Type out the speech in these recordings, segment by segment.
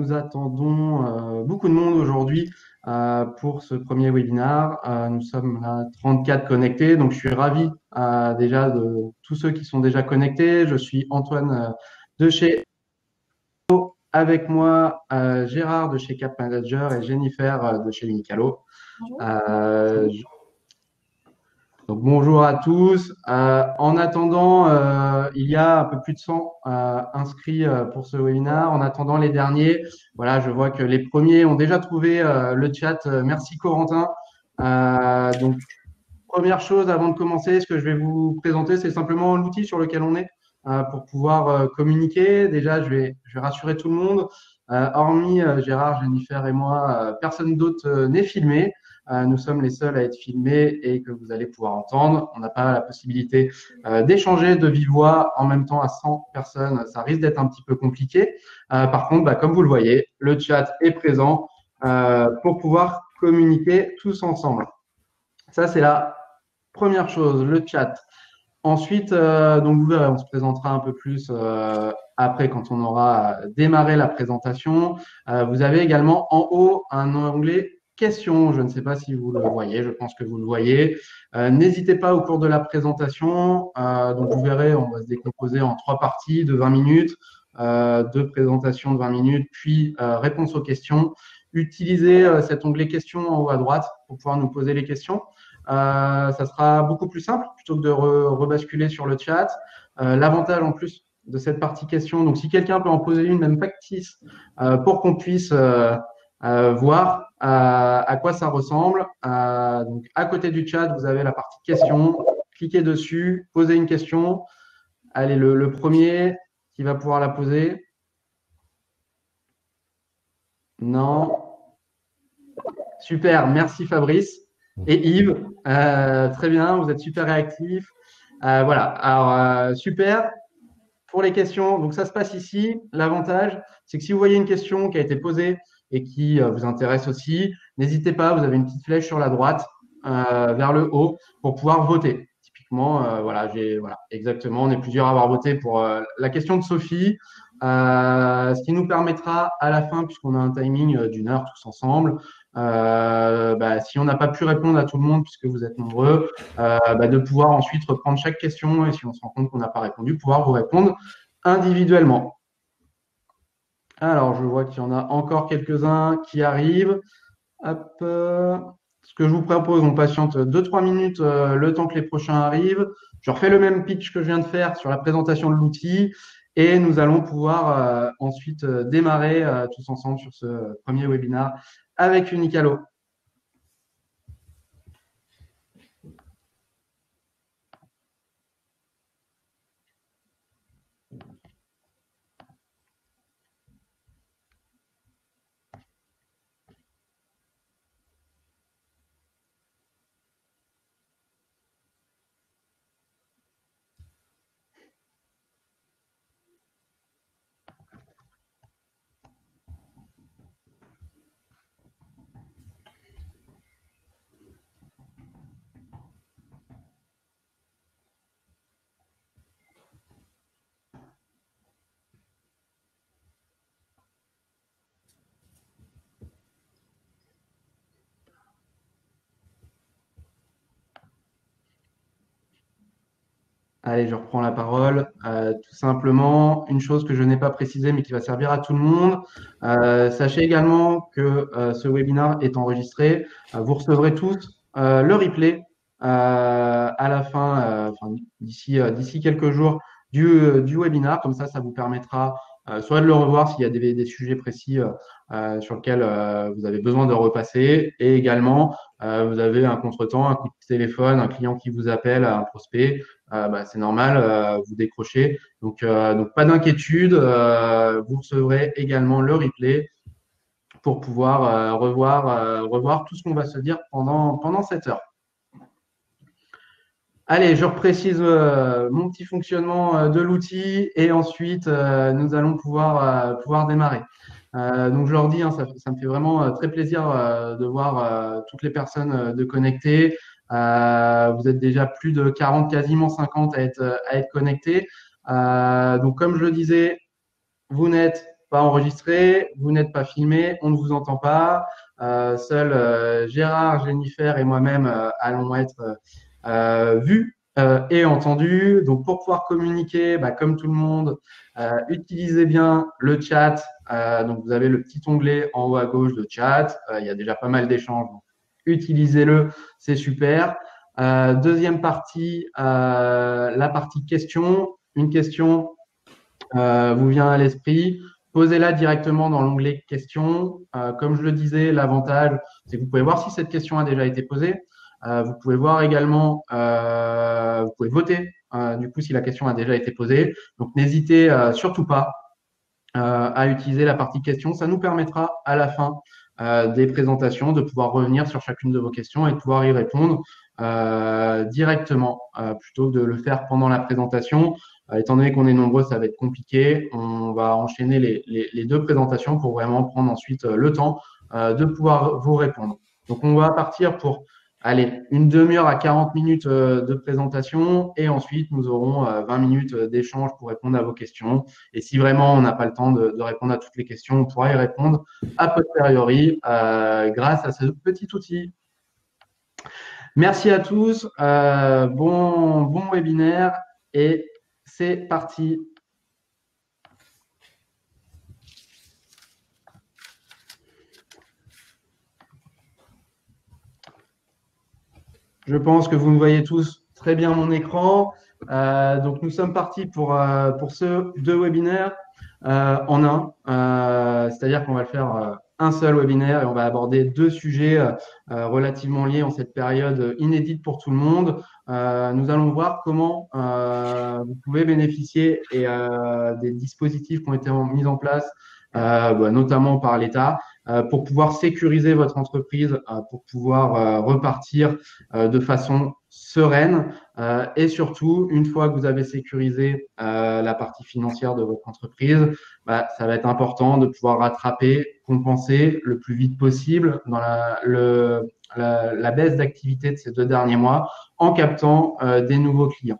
nous attendons beaucoup de monde aujourd'hui pour ce premier webinaire. Nous sommes là 34 connectés, donc je suis ravi déjà de tous ceux qui sont déjà connectés. Je suis Antoine de chez avec moi Gérard de chez Cap Manager et Jennifer de chez Unicalo. Donc bonjour à tous. En attendant, il y a un peu plus de 100 inscrits pour ce webinaire. En attendant les derniers, voilà, je vois que les premiers ont déjà trouvé le chat. Merci Corentin. Donc première chose avant de commencer, ce que je vais vous présenter, c'est simplement l'outil sur lequel on est pour pouvoir communiquer. Déjà, je vais rassurer tout le monde. Hormis Gérard, Jennifer et moi, personne d'autre n'est filmé. Nous sommes les seuls à être filmés et que vous allez pouvoir entendre. On n'a pas la possibilité d'échanger de vive voix en même temps à 100 personnes. Ça risque d'être un petit peu compliqué. Par contre, comme vous le voyez, le chat est présent pour pouvoir communiquer tous ensemble. Ça, c'est la première chose, le chat. Ensuite, donc vous verrez, on se présentera un peu plus après quand on aura démarré la présentation. Vous avez également en haut un onglet questions. Je ne sais pas si vous le voyez, je pense que vous le voyez. N'hésitez pas au cours de la présentation. Donc vous verrez, on va se décomposer en 3 parties de 20 minutes, 2 présentations de 20 minutes, puis réponse aux questions. Utilisez cet onglet questions en haut à droite pour pouvoir nous poser les questions. Ça sera beaucoup plus simple plutôt que de rebasculer sur le chat. L'avantage en plus de cette partie question, donc si quelqu'un peut en poser une, même factice, pour qu'on puisse voir à quoi ça ressemble. Donc à côté du chat, vous avez la partie question. Cliquez dessus, posez une question. Allez, le premier qui va pouvoir la poser. Non. Super, merci Fabrice. Et Yves, très bien, vous êtes super réactifs. Voilà, alors super. Pour les questions, donc ça se passe ici. L'avantage, c'est que si vous voyez une question qui a été posée et qui vous intéresse aussi, n'hésitez pas, vous avez une petite flèche sur la droite vers le haut pour pouvoir voter. Typiquement, voilà, exactement, on est plusieurs à avoir voté pour la question de Sophie, ce qui nous permettra à la fin, puisqu'on a un timing d'1 heure tous ensemble, si on n'a pas pu répondre à tout le monde, puisque vous êtes nombreux, de pouvoir ensuite reprendre chaque question et si on se rend compte qu'on n'a pas répondu, pouvoir vous répondre individuellement. Alors, je vois qu'il y en a encore quelques-uns qui arrivent. Hop, ce que je vous propose, on patiente 2-3 minutes le temps que les prochains arrivent. Je refais le même pitch que je viens de faire sur la présentation de l'outil et nous allons pouvoir ensuite démarrer tous ensemble sur ce premier webinaire avec Unicalo. Allez, je reprends la parole. Tout simplement, une chose que je n'ai pas précisée, mais qui va servir à tout le monde. Sachez également que ce webinaire est enregistré. Vous recevrez tous le replay à la fin, d'ici quelques jours du webinaire. Comme ça vous permettra soit de le revoir s'il y a des sujets précis sur lesquels vous avez besoin de repasser. Et également, vous avez un contretemps, un coup de téléphone, un client qui vous appelle, un prospect. C'est normal, vous décrochez. Donc pas d'inquiétude, vous recevrez également le replay pour pouvoir revoir tout ce qu'on va se dire pendant cette heure. Allez, je reprécise mon petit fonctionnement de l'outil et ensuite nous allons pouvoir démarrer. Donc je leur dis, ça me fait vraiment très plaisir de voir toutes les personnes de connectées. Vous êtes déjà plus de 40, quasiment 50 à être connectés. Donc comme je le disais, vous n'êtes pas enregistré, vous n'êtes pas filmé, on ne vous entend pas. Seuls Gérard, Jennifer et moi-même allons être vus et entendus. Donc, pour pouvoir communiquer, comme tout le monde, utilisez bien le chat. Donc, vous avez le petit onglet en haut à gauche de chat. Il y a déjà pas mal d'échanges. Donc, utilisez-le, c'est super. Deuxième partie, la partie questions. Une question vous vient à l'esprit. Posez-la directement dans l'onglet questions. Comme je le disais, l'avantage, c'est que vous pouvez voir si cette question a déjà été posée. Vous pouvez voir également, vous pouvez voter du coup si la question a déjà été posée. Donc n'hésitez surtout pas à utiliser la partie questions. Ça nous permettra à la fin des présentations de pouvoir revenir sur chacune de vos questions et de pouvoir y répondre directement plutôt que de le faire pendant la présentation. Étant donné qu'on est nombreux, ça va être compliqué. On va enchaîner les deux présentations pour vraiment prendre ensuite le temps de pouvoir vous répondre. Donc, on va partir pour une demi-heure à 40 minutes de présentation et ensuite nous aurons 20 minutes d'échange pour répondre à vos questions. Et si vraiment on n'a pas le temps de répondre à toutes les questions, on pourra y répondre a posteriori grâce à ce petit outil. Merci à tous, bon webinaire et c'est parti. Je pense que vous me voyez tous très bien mon écran. Donc, nous sommes partis pour ce deux webinaires en un. C'est-à-dire qu'on va le faire un seul webinaire et on va aborder deux sujets relativement liés en cette période inédite pour tout le monde. Nous allons voir comment vous pouvez bénéficier des dispositifs qui ont été mis en place, notamment par l'État, pour pouvoir sécuriser votre entreprise, pour pouvoir repartir de façon sereine et surtout, une fois que vous avez sécurisé la partie financière de votre entreprise, ça va être important de pouvoir rattraper, compenser le plus vite possible dans la baisse d'activité de ces 2 derniers mois en captant des nouveaux clients.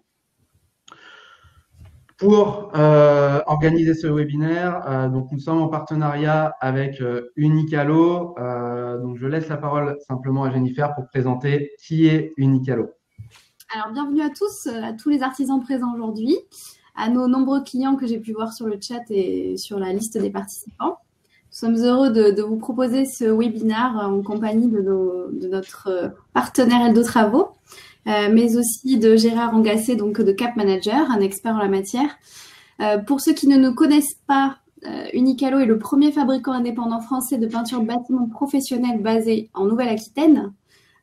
Pour organiser ce webinaire, donc nous sommes en partenariat avec Unicalo. Donc je laisse la parole simplement à Jennifer pour présenter qui est Unicalo. Alors bienvenue à tous les artisans présents aujourd'hui, à nos nombreux clients que j'ai pu voir sur le chat et sur la liste des participants. Nous sommes heureux de vous proposer ce webinaire en compagnie de notre partenaire Eldo Travaux, mais aussi de Gérard Angassé, donc de Cap Manager, un expert en la matière. Pour ceux qui ne nous connaissent pas, Unicalo est le premier fabricant indépendant français de peinture bâtiment professionnelle basé en Nouvelle-Aquitaine,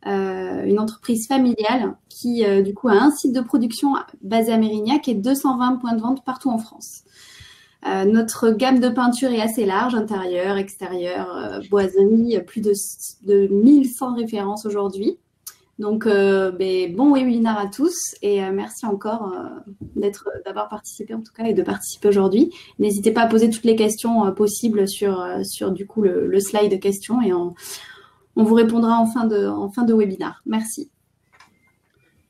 une entreprise familiale qui du coup a un site de production basé à Mérignac et 220 points de vente partout en France. Notre gamme de peinture est assez large, intérieur, extérieur, boiserie, plus de 1100 références aujourd'hui. Donc, bon webinaire à tous et merci encore d'avoir participé en tout cas et de participer aujourd'hui. N'hésitez pas à poser toutes les questions possibles sur du coup le slide de questions et on vous répondra en fin de webinaire. Merci.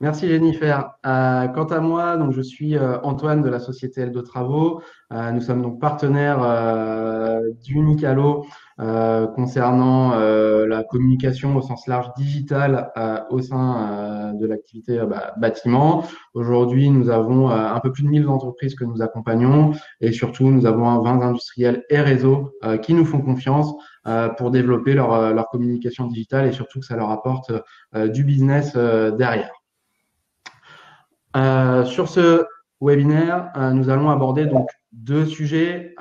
Merci Jennifer. Quant à moi, donc je suis Antoine de la société Eldo Travaux. Nous sommes donc partenaires d'Unicalo concernant la communication au sens large digitale au sein de l'activité bâtiment. Aujourd'hui, nous avons un peu plus de 1000 entreprises que nous accompagnons et surtout, nous avons 20 industriels et réseaux qui nous font confiance pour développer leur communication digitale et surtout que ça leur apporte du business derrière. Sur ce webinaire, nous allons aborder donc deux sujets,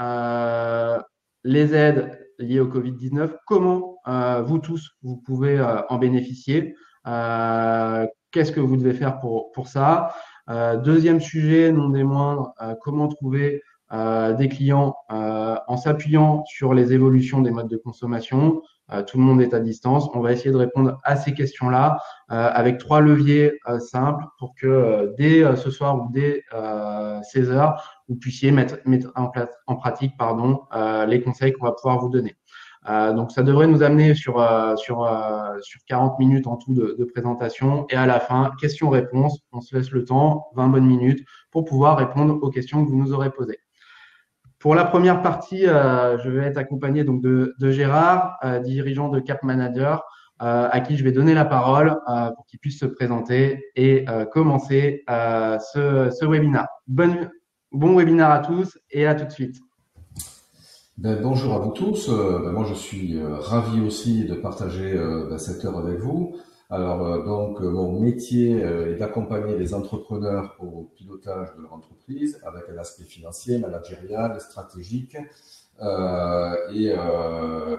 les aides liées au Covid-19, comment vous tous, vous pouvez en bénéficier, qu'est-ce que vous devez faire pour ça. Deuxième sujet, non des moindres, comment trouver des clients en s'appuyant sur les évolutions des modes de consommation. Tout le monde est à distance. On va essayer de répondre à ces questions-là avec 3 leviers simples pour que dès ce soir ou dès 16 heures, vous puissiez mettre en pratique les conseils qu'on va pouvoir vous donner. Donc, ça devrait nous amener sur 40 minutes en tout de présentation. Et à la fin, questions-réponses. On se laisse le temps, 20 bonnes minutes, pour pouvoir répondre aux questions que vous nous aurez posées. Pour la première partie, je vais être accompagné donc de Gérard, dirigeant de Cap Manager, à qui je vais donner la parole pour qu'il puisse se présenter et commencer ce webinaire. Bon webinaire à tous et à tout de suite. Bonjour à vous tous. Moi, je suis ravi aussi de partager cette heure avec vous. Alors, mon métier est d'accompagner les entrepreneurs au pilotage de leur entreprise avec un aspect financier, managérial, stratégique. Je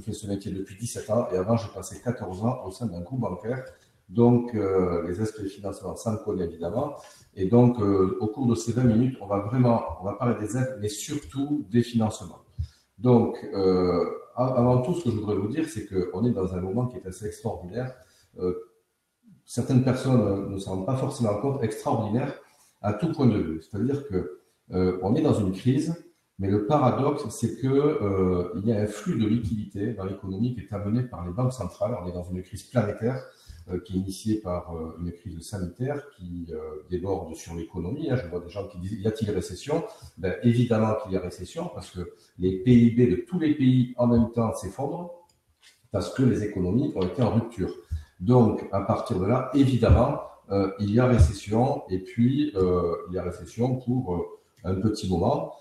fais ce métier depuis 17 ans et avant, j'ai passé 14 ans au sein d'un groupe bancaire. Donc, les aspects financiers, ça me connaît évidemment. Et donc, au cours de ces 20 minutes, on va parler des aides, mais surtout des financements. Donc, avant tout, ce que je voudrais vous dire, c'est qu'on est dans un moment qui est assez extraordinaire. Certaines personnes ne s'en rendent pas forcément compte, extraordinaire à tout point de vue. C'est-à-dire que on est dans une crise, mais le paradoxe, c'est que il y a un flux de liquidités dans l'économie qui est amené par les banques centrales. On est dans une crise planétaire qui est initiée par une crise sanitaire qui déborde sur l'économie. Je vois des gens qui disent, y a-t-il récession? Évidemment qu'il y a récession, parce que les PIB de tous les pays en même temps s'effondrent, parce que les économies ont été en rupture. Donc, à partir de là, évidemment, il y a récession, et puis il y a récession pour un petit moment.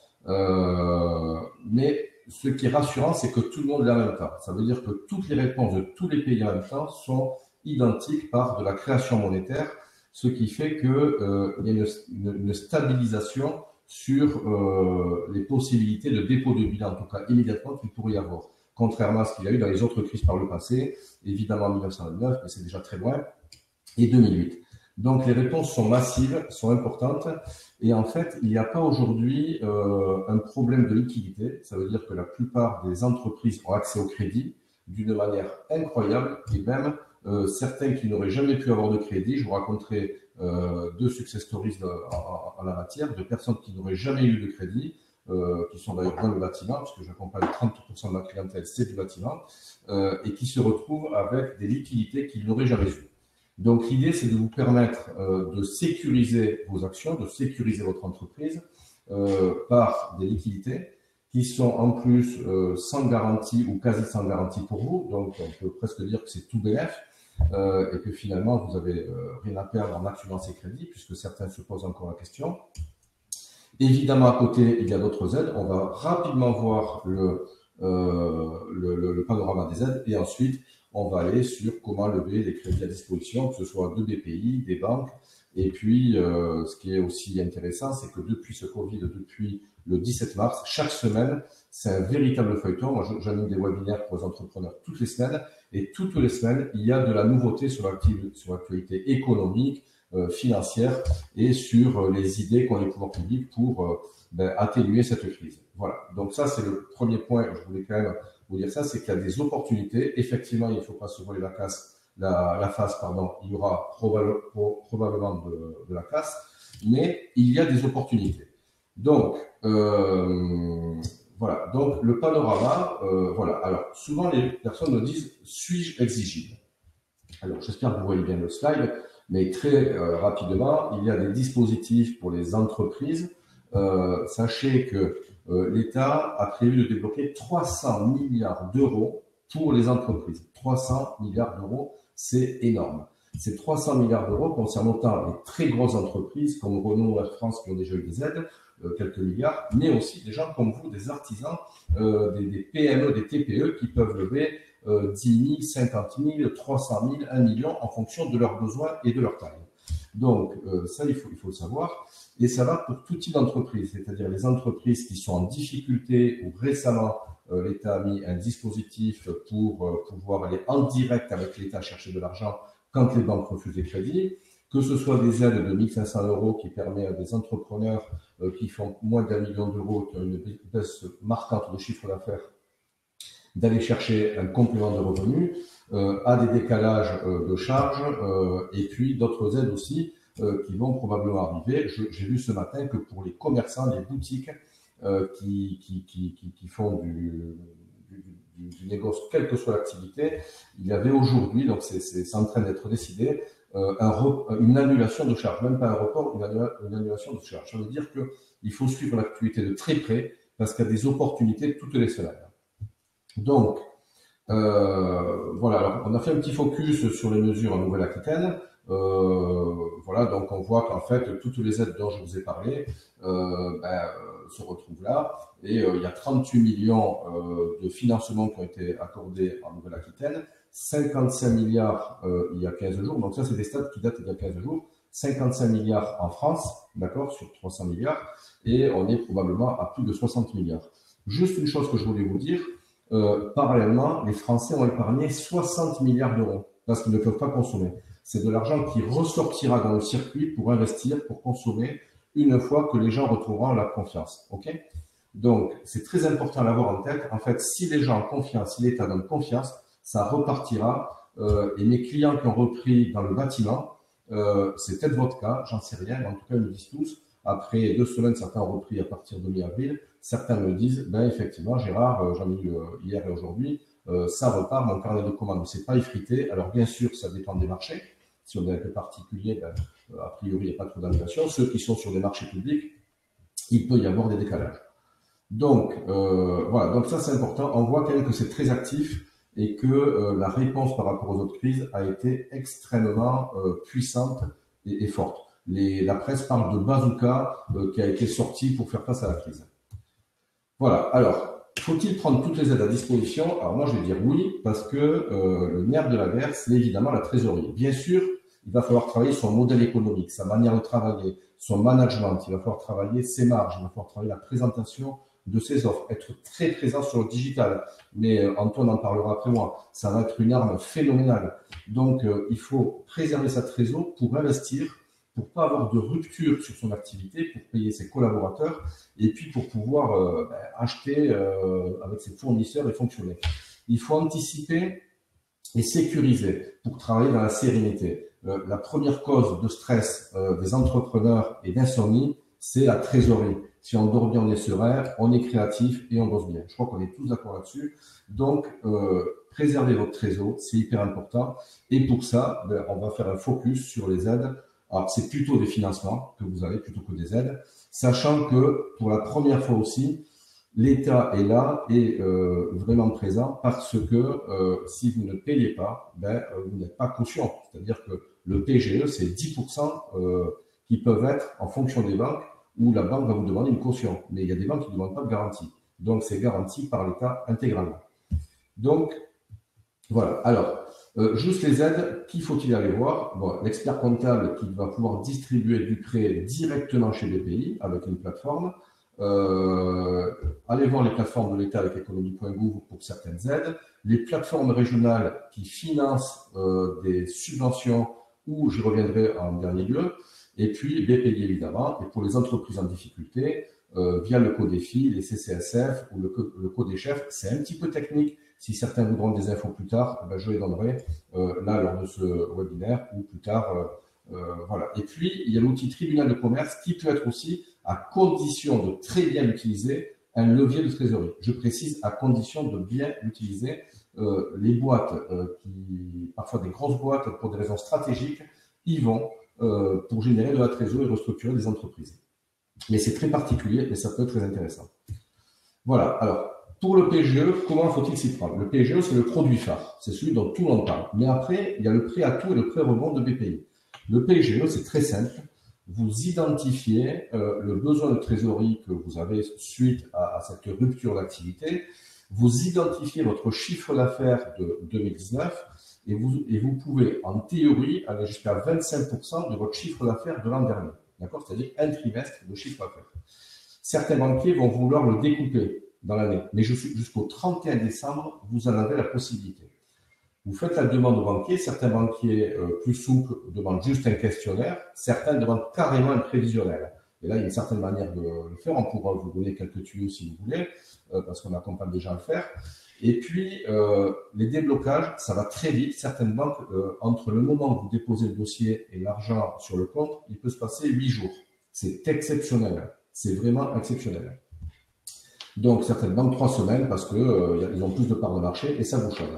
Mais ce qui est rassurant, c'est que tout le monde l'a en même temps. Ça veut dire que toutes les réponses de tous les pays en même temps sont identiques par de la création monétaire, ce qui fait que il y a une stabilisation sur les possibilités de dépôt de bilan, en tout cas immédiatement, qu'il pourrait y avoir, contrairement à ce qu'il y a eu dans les autres crises par le passé, évidemment 1929, mais c'est déjà très loin, et 2008. Donc les réponses sont massives, sont importantes, et en fait, il n'y a pas aujourd'hui un problème de liquidité. Ça veut dire que la plupart des entreprises ont accès au crédit d'une manière incroyable, et même certains qui n'auraient jamais pu avoir de crédit. Je vous raconterai deux success stories en la matière, de personnes qui n'auraient jamais eu de crédit, qui sont d'ailleurs dans le bâtiment, parce que j'accompagne 30% de ma clientèle, c'est du bâtiment, et qui se retrouvent avec des liquidités qu'ils n'auraient jamais eues. Donc l'idée, c'est de vous permettre de sécuriser vos actions, de sécuriser votre entreprise par des liquidités qui sont en plus sans garantie ou quasi sans garantie pour vous. Donc on peut presque dire que c'est tout bénéf et que finalement vous n'avez rien à perdre en activant ces crédits, puisque certains se posent encore la question. Évidemment, à côté, il y a d'autres aides. On va rapidement voir le panorama des aides et ensuite, on va aller sur comment lever les crédits à disposition, que ce soit de BPI, des banques. Et puis, ce qui est aussi intéressant, c'est que depuis ce Covid, depuis le 17 mars, chaque semaine, c'est un véritable feuilleton. Moi, j'anime des webinaires pour les entrepreneurs toutes les semaines. Et toutes les semaines, il y a de la nouveauté sur l'actualité économique, financière et sur les idées qu'ont les pouvoirs publics pour atténuer cette crise. Voilà. Donc ça, c'est le premier point. Je voulais quand même vous dire ça, c'est qu'il y a des opportunités. Effectivement, il ne faut pas se voiler la face. Il y aura probablement de la casse, mais il y a des opportunités. Donc, voilà. Donc, le panorama, voilà. Alors, souvent, les personnes me disent, suis-je exigible? Alors, j'espère que vous voyez bien le slide, mais très rapidement, il y a des dispositifs pour les entreprises. Sachez que l'État a prévu de débloquer 300 milliards d'euros pour les entreprises. 300 milliards d'euros, c'est énorme. Ces 300 milliards d'euros concernent autant les très grosses entreprises comme Renault ou Air France qui ont déjà eu des aides, quelques milliards, mais aussi des gens comme vous, des artisans, des PME, des TPE qui peuvent lever 10 000, 50 000, 300 000, 1 million en fonction de leurs besoins et de leur taille. Donc, ça, il faut le savoir. Et ça va pour tout type d'entreprise, c'est-à-dire les entreprises qui sont en difficulté ou récemment, l'État a mis un dispositif pour pouvoir aller en direct avec l'État chercher de l'argent quand les banques refusent des crédits, que ce soit des aides de 1 500 € qui permettent à des entrepreneurs qui font moins d'1 million d'euros, qui ont une baisse marquante de chiffre d'affaires, d'aller chercher un complément de revenus, à des décalages de charges, et puis d'autres aides aussi qui vont probablement arriver. J'ai vu ce matin que pour les commerçants, les boutiques qui font du négoce, quelle que soit l'activité, il y avait aujourd'hui, donc c'est en train d'être décidé, une annulation de charge, même pas un report, une annulation de charge. Ça veut dire qu'il faut suivre l'actualité de très près parce qu'il y a des opportunités toutes les semaines. Donc, voilà, alors on a fait un petit focus sur les mesures en Nouvelle-Aquitaine. Voilà, donc on voit qu'en fait, toutes les aides dont je vous ai parlé se retrouvent là. Et il y a 38 millions de financements qui ont été accordés en Nouvelle-Aquitaine, 55 milliards il y a 15 jours. Donc ça, c'est des stats qui datent d'il y a 15 jours. 55 milliards en France, d'accord, sur 300 milliards. Et on est probablement à plus de 60 milliards. Juste une chose que je voulais vous dire. Parallèlement, les Français ont épargné 60 milliards d'euros parce qu'ils ne peuvent pas consommer. C'est de l'argent qui ressortira dans le circuit pour investir, pour consommer, une fois que les gens retrouveront la confiance. Ok? Donc, c'est très important à l'avoir en tête. En fait, si les gens ont confiance, si l'État donne confiance, ça repartira. Et mes clients qui ont repris dans le bâtiment, c'est peut-être votre cas, j'en sais rien, mais en tout cas, ils me disent tous. Après 2 semaines, certains ont repris à partir de mi-avril. Certains me disent, ben effectivement, Gérard, j'en ai eu hier et aujourd'hui, ça repart, mon carnet de commandes, c'est pas effrité. Alors bien sûr, ça dépend des marchés. Si on est avec les particuliers, a priori, il n'y a pas trop d'annulation. Ceux qui sont sur des marchés publics, il peut y avoir des décalages. Donc, voilà, donc ça c'est important. On voit quand même que c'est très actif et que la réponse par rapport aux autres crises a été extrêmement puissante et forte. La presse parle de bazooka qui a été sorti pour faire face à la crise. Voilà. Alors, faut-il prendre toutes les aides à disposition? Alors moi, je vais dire oui, parce que le nerf de la guerre, c'est évidemment la trésorerie. Bien sûr, il va falloir travailler son modèle économique, sa manière de travailler, son management. Il va falloir travailler ses marges, il va falloir travailler la présentation de ses offres, être très présent sur le digital. Mais Antoine en parlera après moi. Ça va être une arme phénoménale. Donc, il faut préserver sa trésorerie pour investir, pour pas avoir de rupture sur son activité, pour payer ses collaborateurs et puis pour pouvoir acheter avec ses fournisseurs et fonctionner. Il faut anticiper et sécuriser pour travailler dans la sérénité. La première cause de stress des entrepreneurs et d'insomnie, c'est la trésorerie. Si on dort bien, on est serein, on est créatif et on bosse bien. Je crois qu'on est tous d'accord là-dessus. Donc, préservez votre trésor, c'est hyper important. Et pour ça, on va faire un focus sur les aides. Alors, c'est plutôt des financements que vous avez plutôt que des aides, sachant que pour la première fois aussi, l'État est là et vraiment présent parce que si vous ne payez pas, vous n'êtes pas caution. C'est-à-dire que le PGE, c'est 10% qui peuvent être en fonction des banques où la banque va vous demander une caution. Mais il y a des banques qui ne demandent pas de garantie. Donc, c'est garanti par l'État intégralement. Donc, voilà. Alors, juste les aides, qui faut-il aller voir? Bon, l'expert comptable qui va pouvoir distribuer du prêt directement chez BPI avec une plateforme. Allez voir les plateformes de l'État avec économie.gouv pour certaines aides. Les plateformes régionales qui financent des subventions, où j'y reviendrai en dernier lieu. Et puis BPI évidemment. Et pour les entreprises en difficulté, via le Codéfi, les CCSF ou le Codéchef, c'est un petit peu technique. Si certains voudront des infos plus tard, je les donnerai là lors de ce webinaire ou plus tard. Voilà. Et puis, il y a l'outil tribunal de commerce qui peut être aussi, à condition de très bien l'utiliser, un levier de trésorerie. Je précise, à condition de bien l'utiliser. Les boîtes, parfois des grosses boîtes pour des raisons stratégiques, y vont pour générer de la trésorerie et restructurer des entreprises. Mais c'est très particulier et ça peut être très intéressant. Voilà. Alors, pour le PGE, comment faut-il s'y prendre? Le PGE, c'est le produit phare. C'est celui dont tout le monde parle. Mais après, il y a le prêt à tout et le prêt rebond de BPI. Le PGE, c'est très simple. Vous identifiez le besoin de trésorerie que vous avez suite à cette rupture d'activité. Vous identifiez votre chiffre d'affaires de 2019 et vous pouvez, en théorie, aller jusqu'à 25% de votre chiffre d'affaires de l'an dernier. D'accord? C'est-à-dire un trimestre de chiffre d'affaires. Certains banquiers vont vouloir le découper dans l'année, mais jusqu'au 31 décembre, vous en avez la possibilité. Vous faites la demande au banquier. Certains banquiers plus souples demandent juste un questionnaire. Certains demandent carrément un prévisionnel. Et là, il y a une certaine manière de le faire. On pourra vous donner quelques tuyaux si vous voulez, parce qu'on accompagne déjà à le faire. Et puis, les déblocages, ça va très vite. Certaines banques, entre le moment où vous déposez le dossier et l'argent sur le compte, il peut se passer 8 jours. C'est exceptionnel. C'est vraiment exceptionnel. Donc, certaines banques, 3 semaines, parce qu'ils ont plus de parts de marché et ça vous change.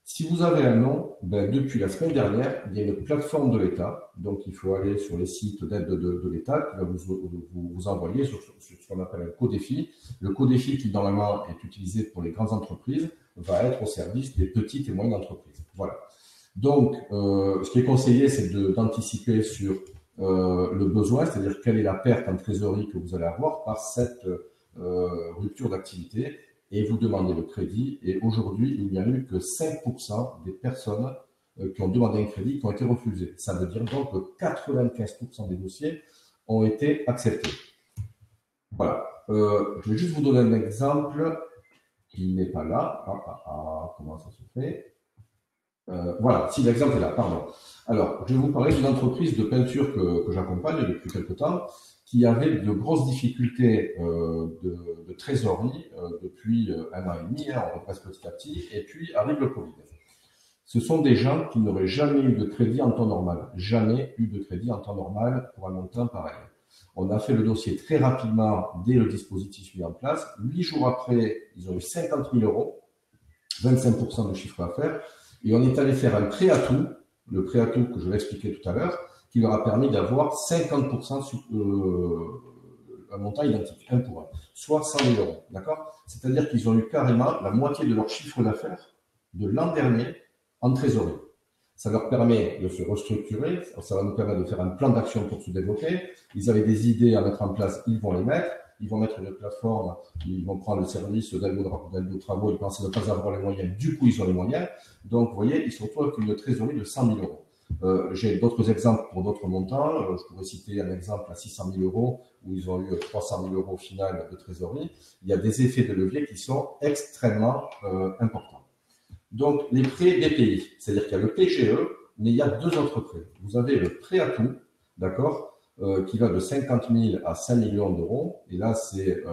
Si vous avez un nom, depuis la semaine dernière, il y a une plateforme de l'État. Donc, il faut aller sur les sites d'aide de l'État qui va vous envoyer sur ce qu'on appelle un codéfi. Le codéfi qui, normalement, est utilisé pour les grandes entreprises, va être au service des petites et moyennes entreprises. Voilà. Donc, ce qui est conseillé, c'est d'anticiper sur le besoin, c'est-à-dire quelle est la perte en trésorerie que vous allez avoir par cette rupture d'activité, et vous demandez le crédit. Et aujourd'hui, il n'y a eu que 5% des personnes qui ont demandé un crédit qui ont été refusées. Ça veut dire donc que 95% des dossiers ont été acceptés. Voilà. Je vais juste vous donner un exemple qui n'est pas là. Comment ça se fait? Voilà, si l'exemple est là, pardon. Alors, je vais vous parler d'une entreprise de peinture que j'accompagne depuis quelque temps, qui avait de grosses difficultés de trésorerie depuis 1 an et demi, on repasse petit à petit, et puis arrive le Covid. Ce sont des gens qui n'auraient jamais eu de crédit en temps normal, jamais eu de crédit en temps normal pour un montant pareil. On a fait le dossier très rapidement dès le dispositif mis en place. 8 jours après, ils ont eu 50 000 euros, 25% de chiffre d'affaires, et on est allé faire un prêt à tout, le prêt à tout que je vais expliquer tout à l'heure, qui leur a permis d'avoir 50% sur un montant identique, 1 pour 1, soit 100 000 euros. D'accord? C'est-à-dire qu'ils ont eu carrément la moitié de leur chiffre d'affaires de l'an dernier en trésorerie. Ça leur permet de se restructurer, ça va nous permettre de faire un plan d'action pour se développer. Ils avaient des idées à mettre en place, ils vont les mettre. Ils vont mettre une plateforme, ils vont prendre le service d'aide aux travaux, ils pensaient ne pas avoir les moyens, du coup ils ont les moyens. Donc vous voyez, ils se retrouvent avec une trésorerie de 100 000 euros. J'ai d'autres exemples pour d'autres montants. Je pourrais citer un exemple à 600 000 euros où ils ont eu 300 000 euros au final de trésorerie. Il y a des effets de levier qui sont extrêmement importants. Donc, les prêts BPI, c'est-à-dire qu'il y a le PGE, mais il y a deux autres prêts. Vous avez le prêt à tout, d'accord, qui va de 50 000 à 5 millions d'euros. Et là, c'est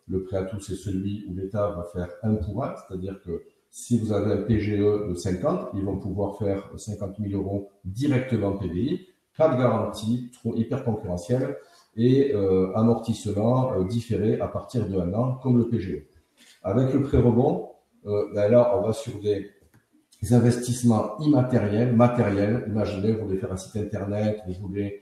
le prêt à tout, c'est celui où l'État va faire 1 pour 1, c'est-à-dire que si vous avez un PGE de 50, ils vont pouvoir faire 50 000 euros directement PBI, pas de garantie, trop hyper concurrentiel, et amortissement différé à partir de 1 an, comme le PGE. Avec le prêt rebond, là, on va sur des investissements immatériels, matériels. Imaginez, vous voulez faire un site internet, vous voulez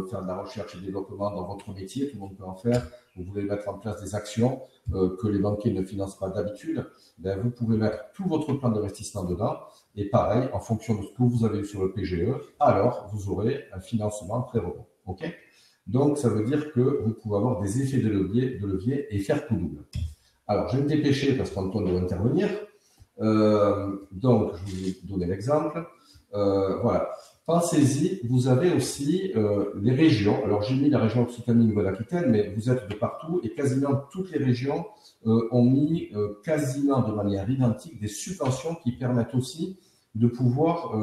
faire de la recherche et développement dans votre métier, tout le monde peut en faire. Vous voulez mettre en place des actions que les banquiers ne financent pas d'habitude, vous pouvez mettre tout votre plan d'investissement dedans. Et pareil, en fonction de ce que vous avez sur le PGE, alors vous aurez un financement très rebond. OK? Donc, ça veut dire que vous pouvez avoir des effets de levier et faire tout double. Alors, je vais me dépêcher parce qu'Antoine doit intervenir. Donc, je vais vous donner l'exemple. Voilà. Pensez-y, vous avez aussi les régions. Alors, j'ai mis la région Occitanie-Nouvelle-Aquitaine, mais vous êtes de partout et quasiment toutes les régions ont mis quasiment de manière identique des subventions qui permettent aussi de pouvoir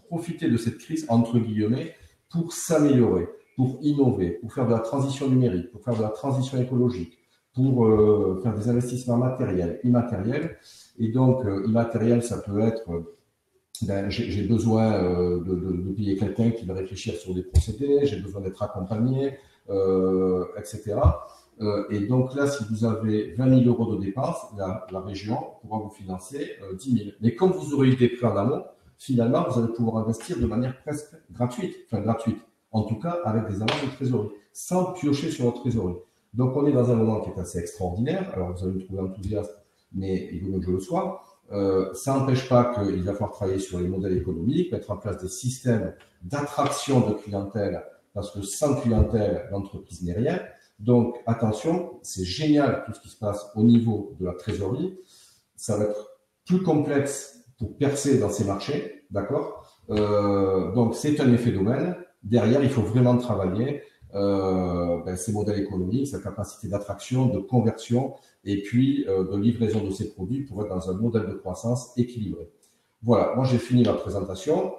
profiter de cette crise, entre guillemets, pour s'améliorer, pour innover, pour faire de la transition numérique, pour faire de la transition écologique, pour faire des investissements matériels, immatériels. Et donc, immatériel, ça peut être, j'ai besoin de payer quelqu'un qui va réfléchir sur des procédés, j'ai besoin d'être accompagné, etc. Et donc là, si vous avez 20 000 euros de dépenses, la région pourra vous financer 10 000. Mais comme vous aurez eu des prêts en amont, finalement, vous allez pouvoir investir de manière presque gratuite, en tout cas avec des avances de trésorerie, sans piocher sur votre trésorerie. Donc, on est dans un moment qui est assez extraordinaire. Alors, vous allez me trouver enthousiaste, mais il vaut mieux que je le sois. Ça n'empêche pas qu'il va falloir travailler sur les modèles économiques, mettre en place des systèmes d'attraction de clientèle, parce que sans clientèle, l'entreprise n'est rien. Donc, attention, c'est génial tout ce qui se passe au niveau de la trésorerie. Ça va être plus complexe pour percer dans ces marchés, d'accord? Donc, c'est un effet d'aubaine. Derrière, il faut vraiment travailler ces modèles économiques, sa capacité d'attraction, de conversion et puis de livraison de ces produits pour être dans un modèle de croissance équilibré. Voilà, moi j'ai fini ma présentation.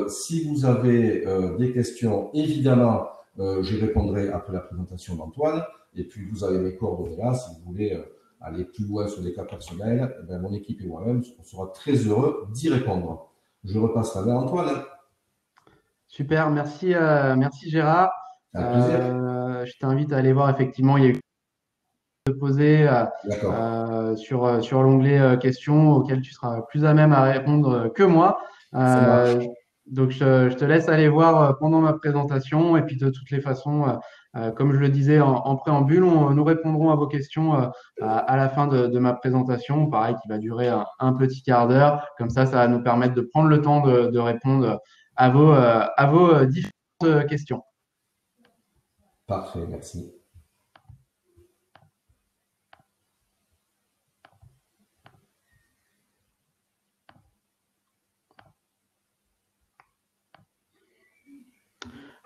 Si vous avez des questions, évidemment, j'y répondrai après la présentation d'Antoine. Et puis vous avez mes coordonnées là, si vous voulez aller plus loin sur des cas personnels, mon équipe et moi-même, on sera très heureux d'y répondre. Je repasse la main à Antoine. Super, merci Gérard. Je t'invite à aller voir, effectivement, il y a eu poser D'accord. sur l'onglet questions auxquelles tu seras plus à même à répondre que moi. Ça marche. Donc, je te laisse aller voir pendant ma présentation. Et puis, de toutes les façons, comme je le disais en préambule, nous répondrons à vos questions à la fin de ma présentation. Pareil, qui va durer un petit quart d'heure. Comme ça va nous permettre de prendre le temps de répondre à vos différentes questions. Parfait, merci.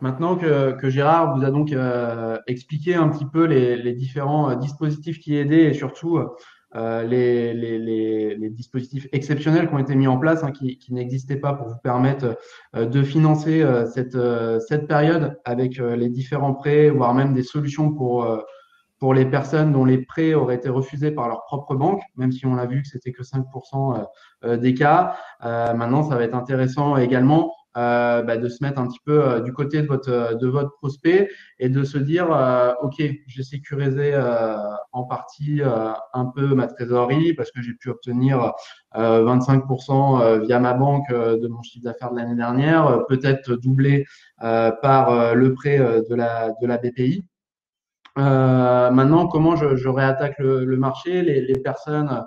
Maintenant que Gérard vous a donc expliqué un petit peu les différents dispositifs qui aidaient et surtout les dispositifs exceptionnels qui ont été mis en place, qui n'existaient pas pour vous permettre de financer cette période avec les différents prêts, voire même des solutions pour les personnes dont les prêts auraient été refusés par leur propre banque, même si on a vu que c'était que 5% des cas. Maintenant, ça va être intéressant également de se mettre un petit peu du côté de votre prospect et de se dire OK, j'ai sécurisé en partie un peu ma trésorerie parce que j'ai pu obtenir 25% via ma banque de mon chiffre d'affaires de l'année dernière, peut-être doublé par le prêt de la BPI. Maintenant, comment je réattaque le marché? Les personnes,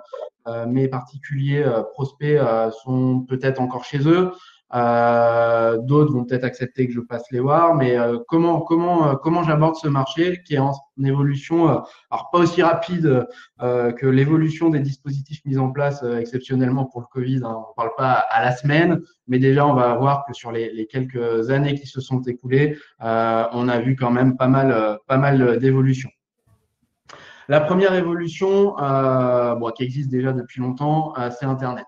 mes particuliers prospects, sont peut-être encore chez eux. D'autres vont peut-être accepter que je passe les voir, mais comment j'aborde ce marché qui est en évolution, alors pas aussi rapide que l'évolution des dispositifs mis en place exceptionnellement pour le Covid. Hein. On ne parle pas à la semaine, mais déjà on va voir que sur les quelques années qui se sont écoulées, on a vu quand même pas mal d'évolutions. La première évolution, qui existe déjà depuis longtemps, c'est Internet.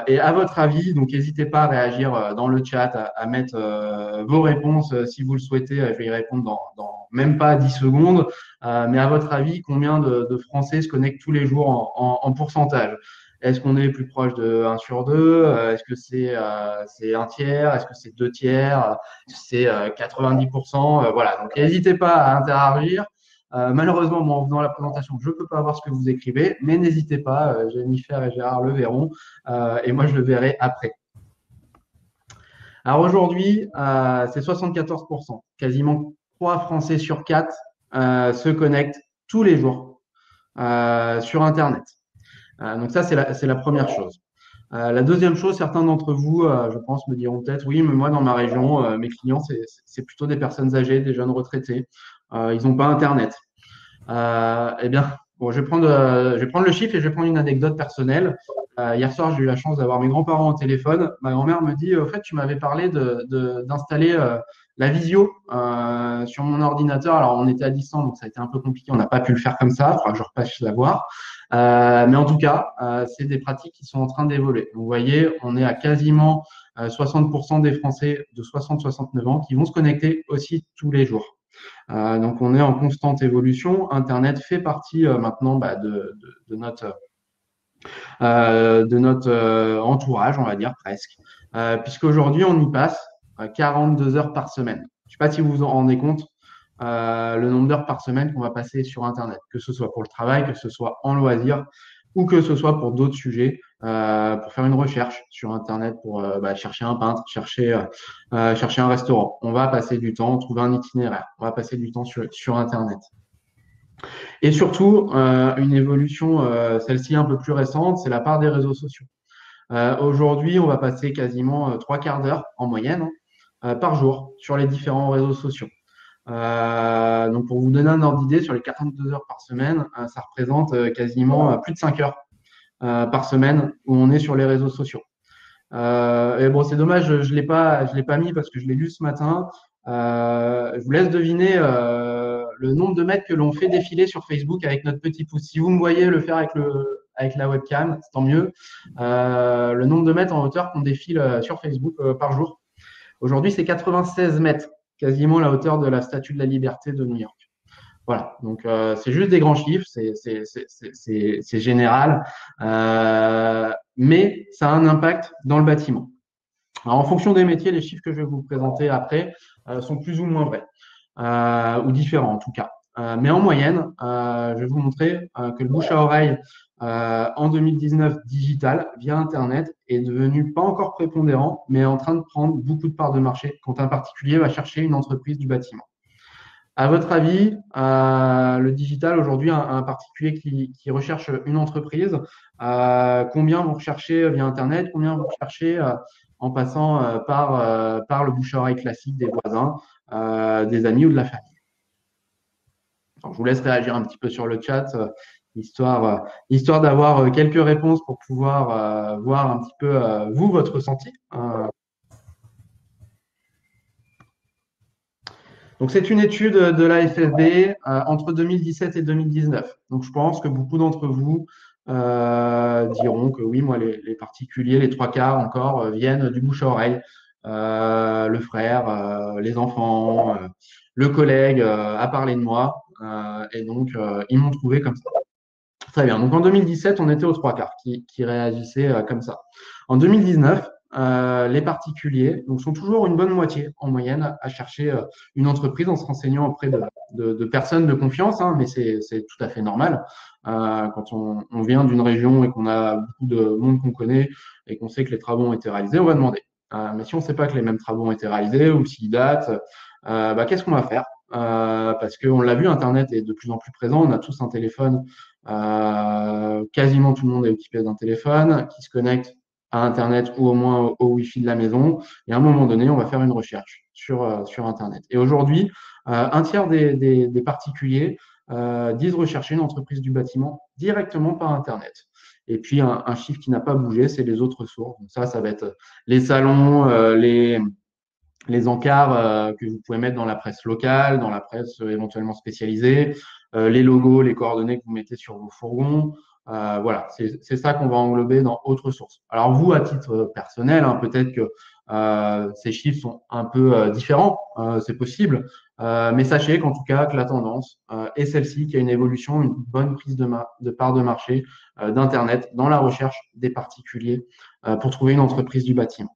Et à votre avis, donc n'hésitez pas à réagir dans le chat, à mettre vos réponses si vous le souhaitez. Je vais y répondre dans même pas 10 secondes. Mais à votre avis, combien de Français se connectent tous les jours en pourcentage? Est-ce qu'on est plus proche de 1 sur 2? Est-ce que c'est un tiers? Est-ce que c'est 2 tiers? Est-ce que c'est 90%? Voilà, donc n'hésitez pas à interagir. Malheureusement, moi, en faisant la présentation, je ne peux pas voir ce que vous écrivez, mais n'hésitez pas, Jennifer et Gérard le verront, et moi, je le verrai après. Alors aujourd'hui, c'est 74%. Quasiment 3 Français sur 4 se connectent tous les jours sur Internet. Donc ça, c'est la première chose. La deuxième chose, certains d'entre vous, je pense, me diront peut-être, oui, mais moi, dans ma région, mes clients, c'est plutôt des personnes âgées, des jeunes retraités. Ils n'ont pas Internet. Eh bien, bon, je vais prendre le chiffre et je vais prendre une anecdote personnelle. Hier soir, j'ai eu la chance d'avoir mes grands-parents au téléphone. Ma grand-mère me dit, au fait, tu m'avais parlé d'installer la visio sur mon ordinateur. Alors, on était à distance, donc ça a été un peu compliqué. On n'a pas pu le faire comme ça. Il faudra que je repasse la voir. Mais en tout cas, c'est des pratiques qui sont en train d'évoluer. Vous voyez, on est à quasiment 60% des Français de 60-69 ans qui vont se connecter aussi tous les jours. Donc, on est en constante évolution. Internet fait partie maintenant de notre entourage, on va dire presque, puisqu'aujourd'hui, on y passe 42 heures par semaine. Je ne sais pas si vous vous en rendez compte, le nombre d'heures par semaine qu'on va passer sur Internet, que ce soit pour le travail, que ce soit en loisir, ou que ce soit pour d'autres sujets, pour faire une recherche sur Internet, pour chercher un peintre, chercher un restaurant. On va passer du temps, trouver un itinéraire. On va passer du temps sur Internet. Et surtout, une évolution, celle-ci un peu plus récente, c'est la part des réseaux sociaux. Aujourd'hui, on va passer quasiment 3 quarts d'heure en moyenne par jour sur les différents réseaux sociaux. Donc, pour vous donner un ordre d'idée, sur les 42 heures par semaine, ça représente quasiment plus de 5 heures par semaine où on est sur les réseaux sociaux. Et bon, c'est dommage, je l'ai pas mis parce que je l'ai lu ce matin. Je vous laisse deviner le nombre de mètres que l'on fait défiler sur Facebook avec notre petit pouce. Si vous me voyez le faire avec la webcam, c'est tant mieux. Le nombre de mètres en hauteur qu'on défile sur Facebook par jour. Aujourd'hui, c'est 96 mètres, quasiment la hauteur de la Statue de la Liberté de New York. Voilà, donc c'est juste des grands chiffres, c'est général, mais ça a un impact dans le bâtiment. Alors, en fonction des métiers, les chiffres que je vais vous présenter après sont plus ou moins vrais, ou différents en tout cas. Mais en moyenne, je vais vous montrer que le bouche à oreille en 2019 digital via Internet est devenu pas encore prépondérant, mais est en train de prendre beaucoup de parts de marché quand un particulier va chercher une entreprise du bâtiment. À votre avis, le digital aujourd'hui, un particulier qui recherche une entreprise, combien vous recherchez via Internet, combien vous recherchez en passant par le bouche à oreille classique des voisins, des amis ou de la famille? Alors, je vous laisse réagir un petit peu sur le chat, histoire d'avoir quelques réponses pour pouvoir voir un petit peu vous, votre ressenti. Donc, c'est une étude de la FFB entre 2017 et 2019. Donc, je pense que beaucoup d'entre vous diront que oui, moi, les particuliers, les trois quarts encore, viennent du bouche à oreille. Le frère, les enfants, le collègue a parlé de moi et donc ils m'ont trouvé comme ça. Très bien. Donc en 2017, on était aux trois quarts qui réagissaient comme ça. En 2019, les particuliers donc, sont toujours une bonne moitié en moyenne à chercher une entreprise en se renseignant auprès de personnes de confiance, hein, mais c'est tout à fait normal. Quand on vient d'une région et qu'on a beaucoup de monde qu'on connaît et qu'on sait que les travaux ont été réalisés, on va demander. Mais si on ne sait pas que les mêmes travaux ont été réalisés ou s'ils datent, qu'est-ce qu'on va faire? Parce qu'on l'a vu, Internet est de plus en plus présent. On a tous un téléphone. Quasiment tout le monde est équipé d'un téléphone qui se connecte à Internet ou au moins au Wi-Fi de la maison. Et à un moment donné, on va faire une recherche sur Internet. Et aujourd'hui, un tiers des particuliers disent rechercher une entreprise du bâtiment directement par Internet. Et puis, un chiffre qui n'a pas bougé, c'est les autres sources. Donc ça va être les salons, les encarts que vous pouvez mettre dans la presse locale, dans la presse éventuellement spécialisée, les logos, les coordonnées que vous mettez sur vos fourgons. Voilà, c'est ça qu'on va englober dans autres sources. Alors vous, à titre personnel, hein, peut-être que ces chiffres sont un peu différents, c'est possible, mais sachez qu'en tout cas, que la tendance est celle-ci, qu'il y a une évolution, une bonne prise de part de marché d'Internet dans la recherche des particuliers pour trouver une entreprise du bâtiment.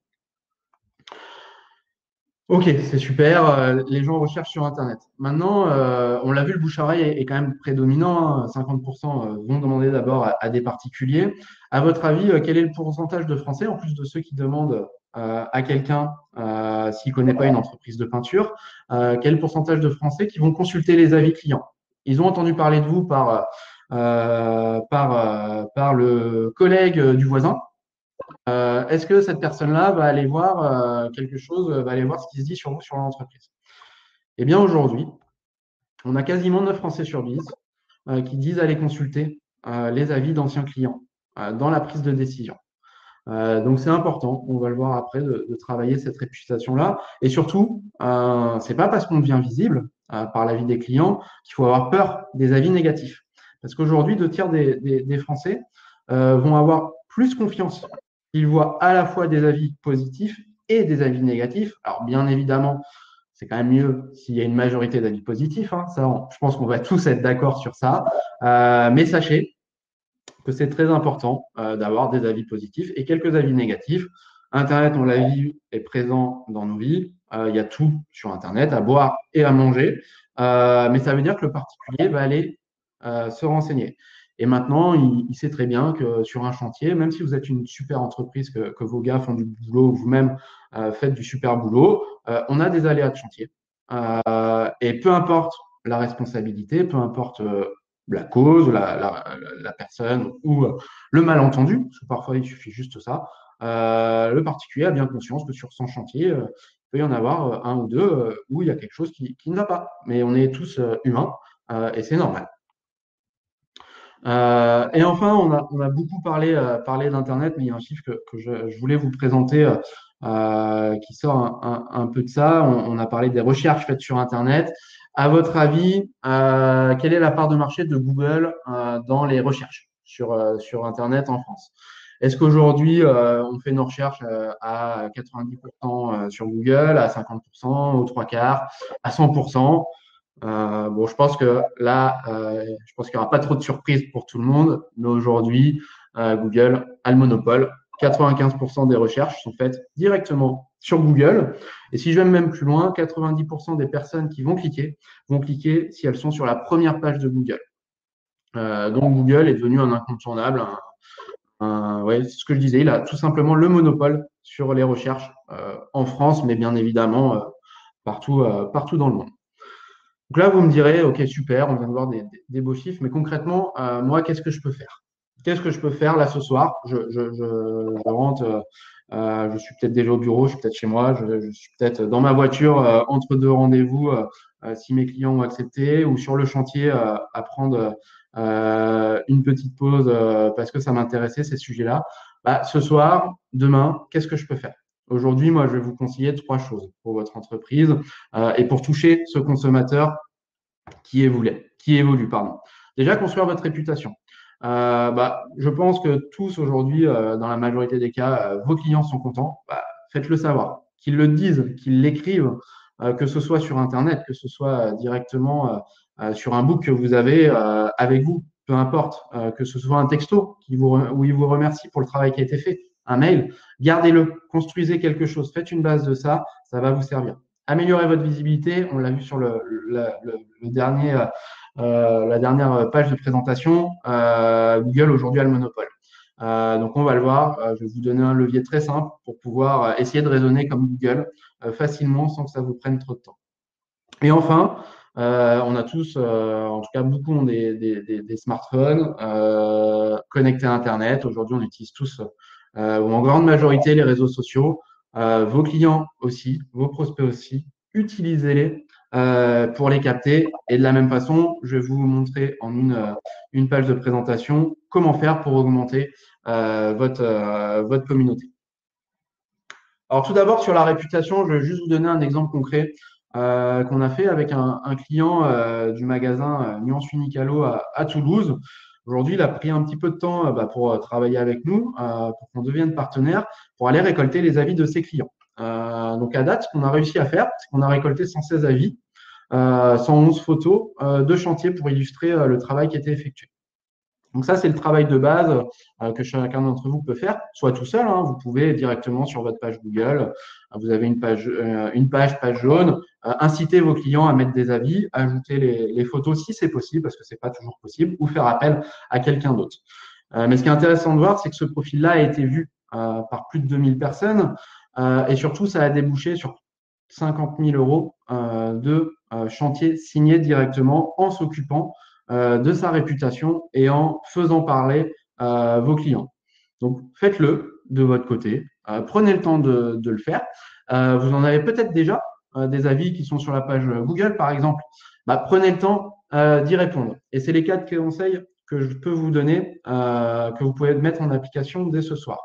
Ok, c'est super. Les gens recherchent sur Internet. Maintenant, on l'a vu, le bouche-à-oreille est quand même prédominant, hein. 50% vont demander d'abord à des particuliers. À votre avis, quel est le pourcentage de Français, en plus de ceux qui demandent à quelqu'un s'il ne connaît pas une entreprise de peinture, quel est le pourcentage de Français qui vont consulter les avis clients? Ils ont entendu parler de vous par le collègue du voisin. Est-ce que cette personne-là va aller voir quelque chose, va aller voir ce qui se dit sur vous, sur l'entreprise? Eh bien, aujourd'hui, on a quasiment 9 Français sur 10 qui disent aller consulter les avis d'anciens clients dans la prise de décision. Donc, c'est important, on va le voir après, de travailler cette réputation-là. Et surtout, c'est pas parce qu'on devient visible par l'avis des clients qu'il faut avoir peur des avis négatifs. Parce qu'aujourd'hui, 2 tiers des Français vont avoir plus confiance. Ils voient à la fois des avis positifs et des avis négatifs. Alors, bien évidemment, c'est quand même mieux s'il y a une majorité d'avis positifs, hein. Ça, je pense qu'on va tous être d'accord sur ça. Mais sachez que c'est très important d'avoir des avis positifs et quelques avis négatifs. Internet, on l'a vu, est présent dans nos vies. Il y a tout sur Internet, à boire et à manger. Mais ça veut dire que le particulier va aller se renseigner. Et maintenant, il sait très bien que sur un chantier, même si vous êtes une super entreprise, que vos gars font du boulot, vous-même faites du super boulot, on a des aléas de chantier. Et peu importe la responsabilité, peu importe la cause, la personne ou le malentendu, parce que parfois il suffit juste ça, le particulier a bien conscience que sur son chantier, il peut y en avoir un ou deux où il y a quelque chose qui ne va pas. Mais on est tous humains et c'est normal. Et enfin, on a beaucoup parlé d'Internet, mais il y a un chiffre que je voulais vous présenter qui sort un peu de ça. On a parlé des recherches faites sur Internet. À votre avis, quelle est la part de marché de Google dans les recherches sur Internet en France? Est-ce qu'aujourd'hui, on fait nos recherches à 90% sur Google, à 50%, aux trois quarts, à 100%? Bon, je pense que là, je pense qu'il n'y aura pas trop de surprises pour tout le monde, mais aujourd'hui, Google a le monopole 95% des recherches sont faites directement sur Google. Et si je vais même plus loin, 90% des personnes qui vont cliquer si elles sont sur la première page de Google. Donc Google est devenu un incontournable. Ouais, c'est ce que je disais, il a tout simplement le monopole sur les recherches en France, mais bien évidemment partout dans le monde. Donc là, vous me direz, OK, super, on vient de voir des beaux chiffres, mais concrètement, moi, qu'est-ce que je peux faire? Qu'est-ce que je peux faire là ce soir? Je rentre, je suis peut-être déjà au bureau, je suis peut-être chez moi, je suis peut-être dans ma voiture entre deux rendez-vous si mes clients ont accepté, ou sur le chantier à prendre une petite pause parce que ça m'intéressait ces sujets-là. Bah, ce soir, demain, qu'est-ce que je peux faire? Aujourd'hui, moi, je vais vous conseiller 3 choses pour votre entreprise et pour toucher ce consommateur qui évolue, pardon. Déjà, construire votre réputation. Je pense que tous aujourd'hui, dans la majorité des cas, vos clients sont contents. Bah, faites-le savoir, qu'ils le disent, qu'ils l'écrivent, que ce soit sur Internet, que ce soit directement sur un book que vous avez avec vous, peu importe, que ce soit un texto où il vous remercie pour le travail qui a été fait, un mail, gardez-le, construisez quelque chose, faites une base de ça, ça va vous servir. Améliorez votre visibilité, on l'a vu sur le dernier la dernière page de présentation, Google aujourd'hui a le monopole. Donc on va le voir, je vais vous donner un levier très simple pour pouvoir essayer de raisonner comme Google facilement sans que ça vous prenne trop de temps. Et enfin, on a tous, en tout cas beaucoup ont des smartphones connectés à Internet. Aujourd'hui, on utilise tous, ou en grande majorité, les réseaux sociaux. Vos clients aussi, vos prospects aussi, utilisez-les pour les capter. Et de la même façon, je vais vous montrer en une page de présentation comment faire pour augmenter votre communauté. Alors tout d'abord, sur la réputation, je vais juste vous donner un exemple concret qu'on a fait avec un client du magasin Nuance Unicalo à Toulouse. Aujourd'hui, il a pris un petit peu de temps pour travailler avec nous, pour qu'on devienne partenaire, pour aller récolter les avis de ses clients. Donc à date, ce qu'on a réussi à faire, c'est qu'on a récolté 116 avis, 111 photos de chantier pour illustrer le travail qui était effectué. Donc ça, c'est le travail de base que chacun d'entre vous peut faire, soit tout seul, hein, vous pouvez directement sur votre page Google, vous avez une page jaune, inciter vos clients à mettre des avis, ajouter les photos si c'est possible, parce que c'est pas toujours possible, ou faire appel à quelqu'un d'autre. Mais ce qui est intéressant de voir, c'est que ce profil-là a été vu par plus de 2000 personnes et surtout, ça a débouché sur 50 000 euros de chantier signé directement en s'occupant de sa réputation et en faisant parler vos clients. Donc, faites-le de votre côté. Prenez le temps de le faire. Vous en avez peut-être déjà des avis qui sont sur la page Google, par exemple. Prenez le temps d'y répondre. Et c'est les 4 conseils que je peux vous donner, que vous pouvez mettre en application dès ce soir.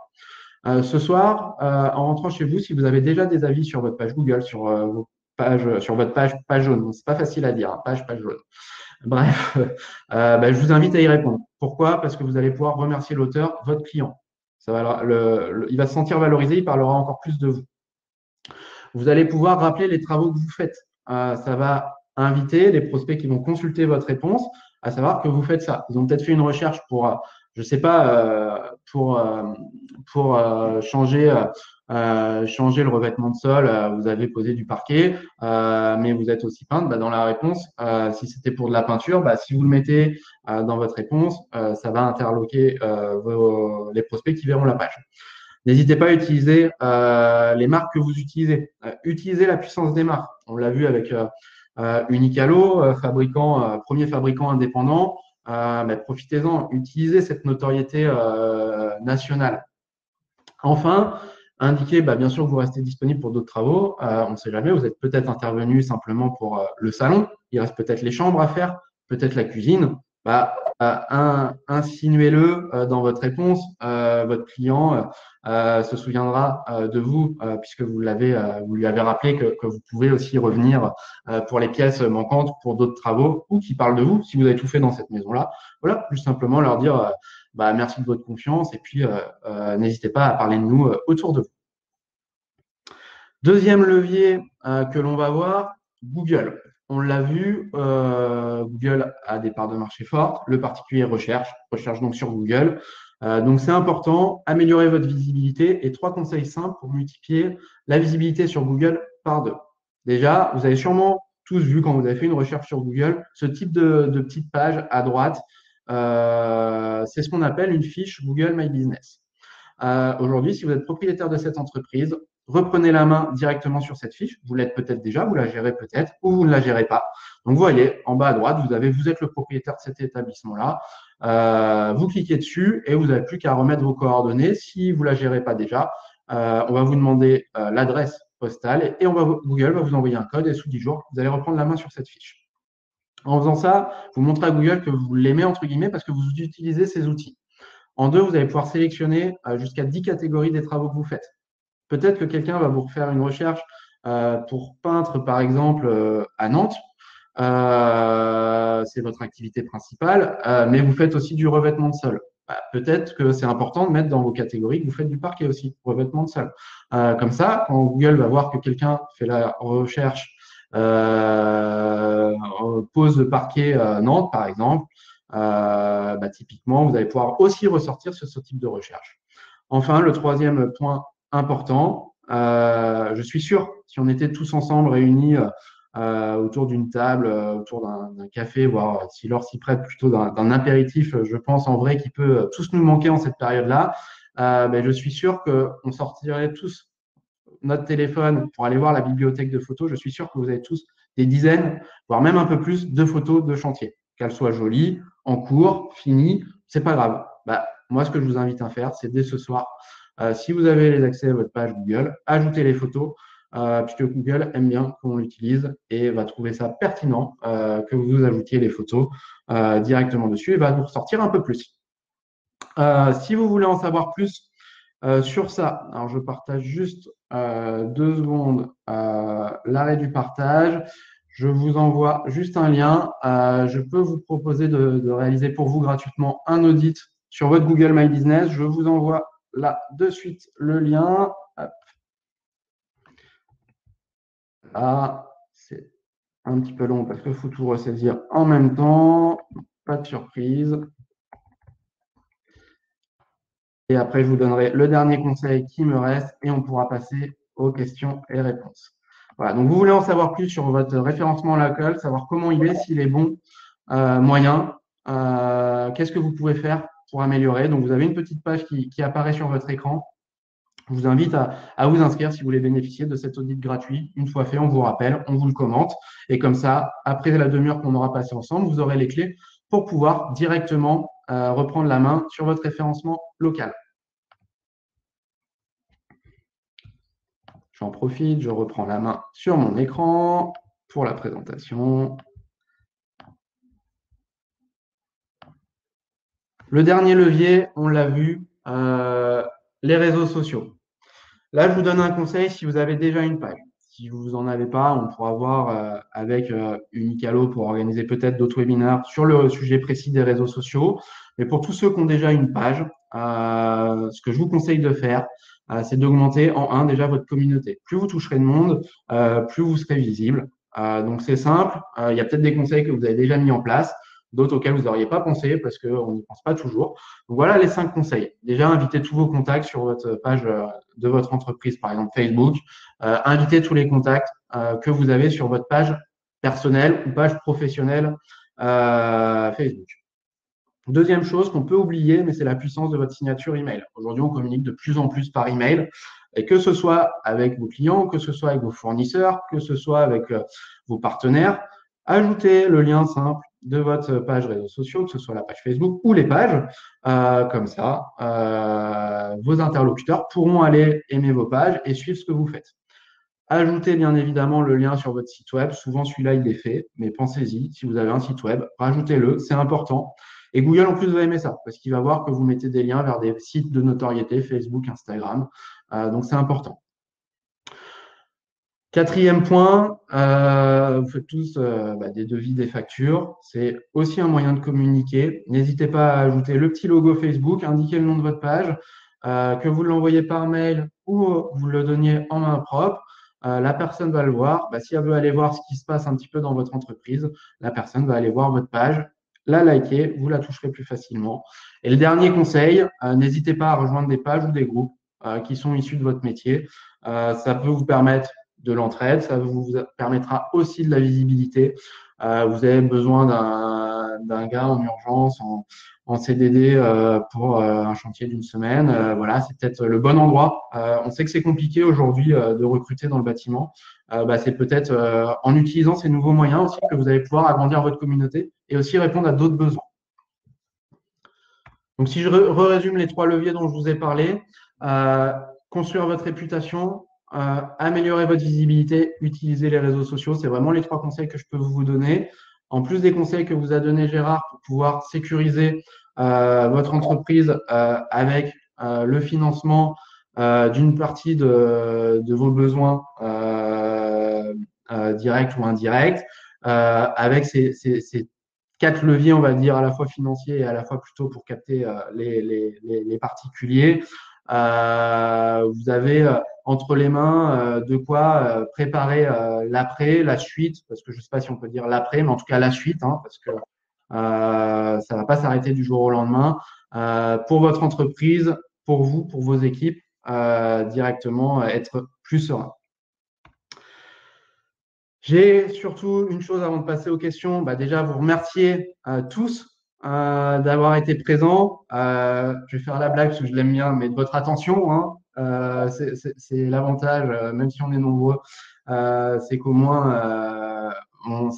Ce soir, en rentrant chez vous, si vous avez déjà des avis sur votre page Google, sur votre page jaune, c'est pas facile à dire, hein, page jaune. Bref, je vous invite à y répondre. Pourquoi? Parce que vous allez pouvoir remercier l'auteur, votre client. Ça va il va se sentir valorisé, il parlera encore plus de vous. Vous allez pouvoir rappeler les travaux que vous faites. Ça va inviter les prospects qui vont consulter votre réponse à savoir que vous faites ça. Ils ont peut-être fait une recherche pour, je sais pas, pour changer le revêtement de sol, vous avez posé du parquet, mais vous êtes aussi peintre. Dans la réponse, si c'était pour de la peinture, si vous le mettez dans votre réponse, ça va interloquer les prospects qui verront la page. N'hésitez pas à utiliser les marques que vous utilisez. Utilisez la puissance des marques. On l'a vu avec Unicalo, premier fabricant indépendant. Profitez-en, utilisez cette notoriété nationale. Enfin, indiquez bien sûr que vous restez disponible pour d'autres travaux. On ne sait jamais, vous êtes peut-être intervenu simplement pour le salon. Il reste peut-être les chambres à faire, peut-être la cuisine. Insinuez-le dans votre réponse. Votre client se souviendra de vous puisque vous lui avez rappelé que vous pouvez aussi revenir pour les pièces manquantes, pour d'autres travaux ou qui parlent de vous si vous avez tout fait dans cette maison-là. Voilà, plus simplement leur dire merci de votre confiance et puis n'hésitez pas à parler de nous autour de vous. Deuxième levier que l'on va voir, Google. On l'a vu, Google a des parts de marché fortes. Le particulier recherche donc sur Google. Donc, c'est important, améliorer votre visibilité et 3 conseils simples pour multiplier la visibilité sur Google par 2. Déjà, vous avez sûrement tous vu quand vous avez fait une recherche sur Google, ce type de petite page à droite, c'est ce qu'on appelle une fiche Google My Business. Aujourd'hui, si vous êtes propriétaire de cette entreprise, reprenez la main directement sur cette fiche. Vous l'êtes peut-être déjà, vous la gérez peut-être, ou vous ne la gérez pas. Donc, vous voyez, en bas à droite, vous êtes le propriétaire de cet établissement-là. Vous cliquez dessus et vous n'avez plus qu'à remettre vos coordonnées. Si vous ne la gérez pas déjà, on va vous demander l'adresse postale et Google va vous envoyer un code et sous 10 jours, vous allez reprendre la main sur cette fiche. En faisant ça, vous montrez à Google que vous l'aimez entre guillemets parce que vous utilisez ces outils. En 2, vous allez pouvoir sélectionner jusqu'à 10 catégories des travaux que vous faites. Peut-être que quelqu'un va vous faire une recherche pour peintre, par exemple, à Nantes. C'est votre activité principale, mais vous faites aussi du revêtement de sol. Peut-être que c'est important de mettre dans vos catégories que vous faites du parquet aussi, revêtement de sol. Comme ça, quand Google va voir que quelqu'un fait la recherche pose de parquet Nantes, par exemple, typiquement, vous allez pouvoir aussi ressortir sur ce type de recherche. Enfin, le troisième point important, je suis sûr, si on était tous ensemble réunis autour d'une table, autour d'un café, voire si l'heure s'y prête plutôt d'un apéritif, je pense en vrai qui peut tous nous manquer en cette période-là, je suis sûr qu'on sortirait tous notre téléphone pour aller voir la bibliothèque de photos. Je suis sûr que vous avez tous des dizaines, voire même un peu plus de photos de chantier. Qu'elles soient jolies, en cours, finies, c'est pas grave. Moi, ce que je vous invite à faire, c'est dès ce soir, si vous avez les accès à votre page Google, ajoutez les photos, puisque Google aime bien qu'on l'utilise et va trouver ça pertinent que vous ajoutiez les photos directement dessus et va vous ressortir un peu plus. Si vous voulez en savoir plus sur ça, alors je partage juste 2 secondes l'arrêt du partage. Je vous envoie juste un lien. Je peux vous proposer de réaliser pour vous gratuitement un audit sur votre Google My Business. Je vous envoie là de suite le lien. C'est un petit peu long parce qu'il faut tout ressaisir en même temps. Pas de surprise. Et après, je vous donnerai le dernier conseil qui me reste et on pourra passer aux questions et réponses. Voilà, donc vous voulez en savoir plus sur votre référencement local, savoir comment il est, s'il est bon, moyen, qu'est-ce que vous pouvez faire pour améliorer. Donc, vous avez une petite page qui apparaît sur votre écran. Je vous invite à vous inscrire si vous voulez bénéficier de cet audit gratuit. Une fois fait, on vous rappelle, on vous le commente. Et comme ça, après la demi-heure qu'on aura passé ensemble, vous aurez les clés pour pouvoir directement reprendre la main sur votre référencement local. J'en profite, je reprends la main sur mon écran pour la présentation. Le dernier levier, on l'a vu, les réseaux sociaux. Là, je vous donne un conseil si vous avez déjà une page. Si vous n'en avez pas, on pourra voir avec Unicalo pour organiser peut-être d'autres webinaires sur le sujet précis des réseaux sociaux. Mais pour tous ceux qui ont déjà une page, ce que je vous conseille de faire, c'est d'augmenter en déjà votre communauté. Plus vous toucherez de monde, plus vous serez visible. Donc, c'est simple. Il y a peut-être des conseils que vous avez déjà mis en place, d'autres auxquels vous n'auriez pas pensé parce qu'on n'y pense pas toujours. Donc, voilà les 5 conseils. Déjà, invitez tous vos contacts sur votre page de votre entreprise, par exemple Facebook. Invitez tous les contacts que vous avez sur votre page personnelle ou page professionnelle Facebook. Deuxième chose qu'on peut oublier, mais c'est la puissance de votre signature email. Aujourd'hui, on communique de plus en plus par email, et que ce soit avec vos clients, que ce soit avec vos fournisseurs, que ce soit avec vos partenaires. Ajoutez le lien simple de votre page réseaux sociaux, que ce soit la page Facebook ou les pages. Comme ça, vos interlocuteurs pourront aller aimer vos pages et suivre ce que vous faites. Ajoutez bien évidemment le lien sur votre site web. Souvent, celui-là, il est fait, mais pensez-y. Si vous avez un site web, rajoutez-le, c'est important. Et Google, en plus, va aimer ça, parce qu'il va voir que vous mettez des liens vers des sites de notoriété, Facebook, Instagram. Donc, c'est important. Quatrième point, vous faites tous des devis, des factures. C'est aussi un moyen de communiquer. N'hésitez pas à ajouter le petit logo Facebook, indiquer le nom de votre page, que vous l'envoyez par mail ou vous le donniez en main propre. La personne va le voir. Si elle veut aller voir ce qui se passe un petit peu dans votre entreprise, la personne va aller voir votre page, la liker, vous la toucherez plus facilement Et le dernier conseil, n'hésitez pas à rejoindre des pages ou des groupes qui sont issus de votre métier. Ça peut vous permettre de l'entraide, ça vous permettra aussi de la visibilité. Vous avez besoin d'un gars en urgence, en CDD pour un chantier d'une semaine. Voilà, c'est peut-être le bon endroit. On sait que c'est compliqué aujourd'hui de recruter dans le bâtiment. C'est peut-être en utilisant ces nouveaux moyens aussi que vous allez pouvoir agrandir votre communauté et aussi répondre à d'autres besoins. Donc, si je résume les 3 leviers dont je vous ai parlé, construire votre réputation, améliorer votre visibilité, utiliser les réseaux sociaux, c'est vraiment les 3 conseils que je peux vous donner. En plus des conseils que vous a donné Gérard pour pouvoir sécuriser votre entreprise avec le financement d'une partie de vos besoins directs ou indirects, avec ces 4 leviers, on va dire, à la fois financiers et à la fois plutôt pour capter les particuliers. Vous avez entre les mains de quoi préparer l'après, la suite, parce que je ne sais pas si on peut dire l'après, mais en tout cas la suite, hein, parce que ça ne va pas s'arrêter du jour au lendemain, pour votre entreprise, pour vous, pour vos équipes, directement être plus serein. J'ai surtout une chose avant de passer aux questions. Déjà, vous remercier tous d'avoir été présents. Je vais faire la blague parce que je l'aime bien, mais de votre attention, hein. C'est l'avantage, même si on est nombreux, c'est qu'au moins,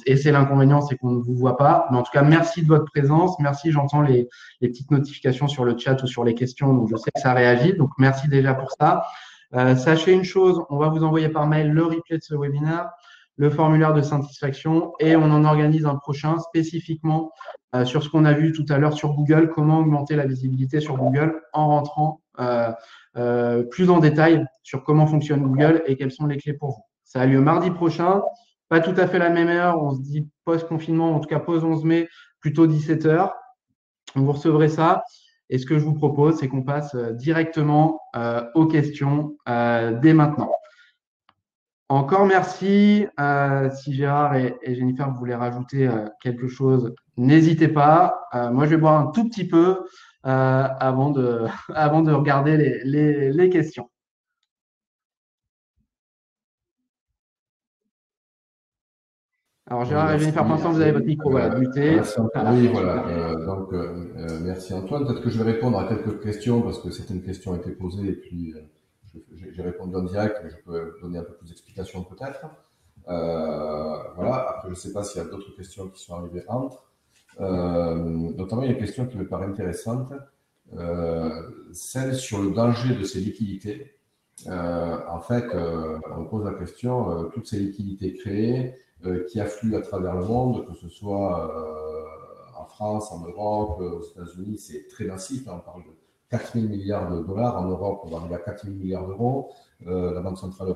et c'est l'inconvénient, c'est qu'on ne vous voit pas. Mais en tout cas, merci de votre présence. Merci, j'entends les petites notifications sur le chat ou sur les questions, donc je sais que ça réagit. Donc, merci déjà pour ça. Sachez une chose, on va vous envoyer par mail le replay de ce webinaire, le formulaire de satisfaction et on en organise un prochain spécifiquement sur ce qu'on a vu tout à l'heure sur Google, comment augmenter la visibilité sur Google en rentrant plus en détail sur comment fonctionne Google et quelles sont les clés pour vous. Ça a lieu mardi prochain, pas tout à fait la même heure, on se dit post-confinement, en tout cas pause 11 mai, plutôt 17 h. Vous recevrez ça. Et ce que je vous propose, c'est qu'on passe directement aux questions dès maintenant. Encore merci. Si Gérard et Jennifer vous voulez rajouter quelque chose, n'hésitez pas. Moi, je vais boire un tout petit peu avant de regarder les questions. Alors, Gérard et Jennifer, pour l'instant, vous avez votre micro muté. Merci Antoine. Oui, voilà. Merci Antoine. Peut-être que je vais répondre à quelques questions parce que certaines questions ont été posées et puis j'ai répondu en direct, mais je peux donner un peu plus d'explications peut-être. Voilà. Après, je ne sais pas s'il y a d'autres questions qui sont arrivées entre. Notamment, il y a une question qui me paraît intéressante, celle sur le danger de ces liquidités. En fait, on pose la question, toutes ces liquidités créées qui affluent à travers le monde, que ce soit en France, en Europe, aux États-Unis, c'est très massif. On parle de 4 000 milliards de dollars. En Europe, on va arriver à 4 000 milliards d'euros. La Banque centrale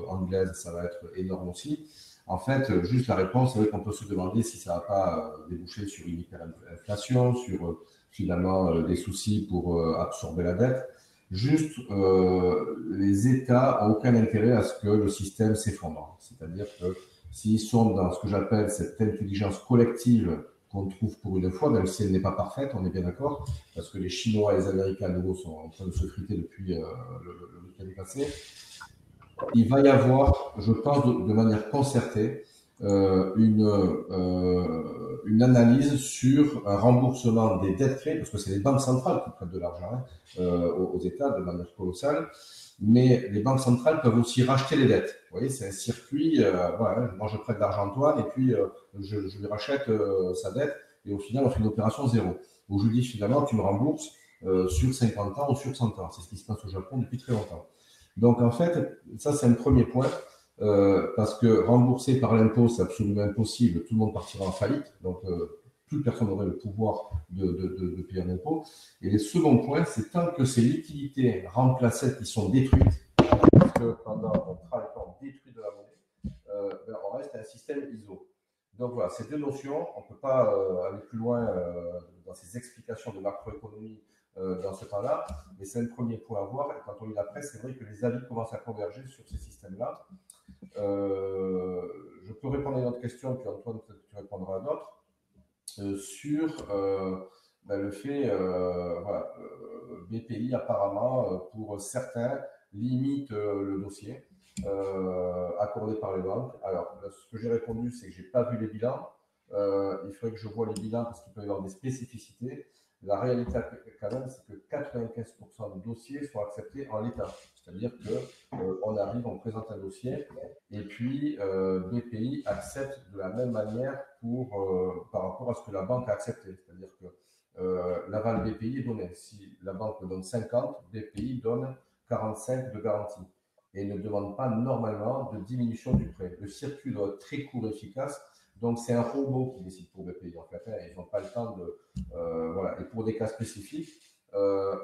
anglaise, ça va être énorme aussi. En fait, juste la réponse, c'est vrai qu'on peut se demander si ça ne va pas déboucher sur une hyperinflation, sur finalement des soucis pour absorber la dette. Juste, les États n'ont aucun intérêt à ce que le système s'effondre. C'est-à-dire que s'ils sont dans ce que j'appelle cette intelligence collective qu'on trouve pour une fois, même si elle n'est pas parfaite, on est bien d'accord, parce que les Chinois et les Américains à nouveau sont en train de se friter depuis le week-end passé. Il va y avoir, je pense, de manière concertée, une analyse sur un remboursement des dettes créées, parce que c'est les banques centrales qui prêtent de l'argent aux États de manière colossale, mais les banques centrales peuvent aussi racheter les dettes. Vous voyez, c'est un circuit, voilà, moi je prête de l'argent à Antoine et puis je lui rachète sa dette et au final on fait une opération zéro. Où je lui dis finalement tu me rembourses sur 50 ans ou sur 100 ans. C'est ce qui se passe au Japon depuis très longtemps. Donc en fait, ça c'est un premier point. Parce que rembourser par l'impôt, c'est absolument impossible, tout le monde partira en faillite, donc toute personne n'aurait le pouvoir de payer un impôt. Et le second point, c'est tant que ces liquidités remplacent celles qui sont détruites, parce que pendant on travaille pas, on détruit de la monnaie, on reste à un système ISO. Donc voilà, ces deux notions, on ne peut pas aller plus loin dans ces explications de macroéconomie dans ce temps-là, mais c'est un premier point à voir. Et quand on lit la presse, c'est vrai que les avis commencent à converger sur ces systèmes-là. Je peux répondre à une autre question, puis Antoine, peut-être que tu répondras à d'autres, sur ben, le fait, voilà, BPI apparemment, pour certains, limite le dossier accordé par les banques. Alors, ce que j'ai répondu, c'est que je n'ai pas vu les bilans. Il faudrait que je voie les bilans parce qu'il peut y avoir des spécificités. La réalité, quand même, c'est que 95% des dossiers sont acceptés en l'état. C'est-à-dire qu'on arrive, on présente un dossier et puis BPI accepte de la même manière par rapport à ce que la banque a accepté. C'est-à-dire que l'aval BPI est donné. Si la banque donne 50, BPI donne 45 de garantie et ne demande pas normalement de diminution du prêt. Le circuit doit être très court et efficace. Donc, c'est un robot qui décide pour BPI, en fait. Ils n'ont pas le temps de… voilà. Et pour des cas spécifiques,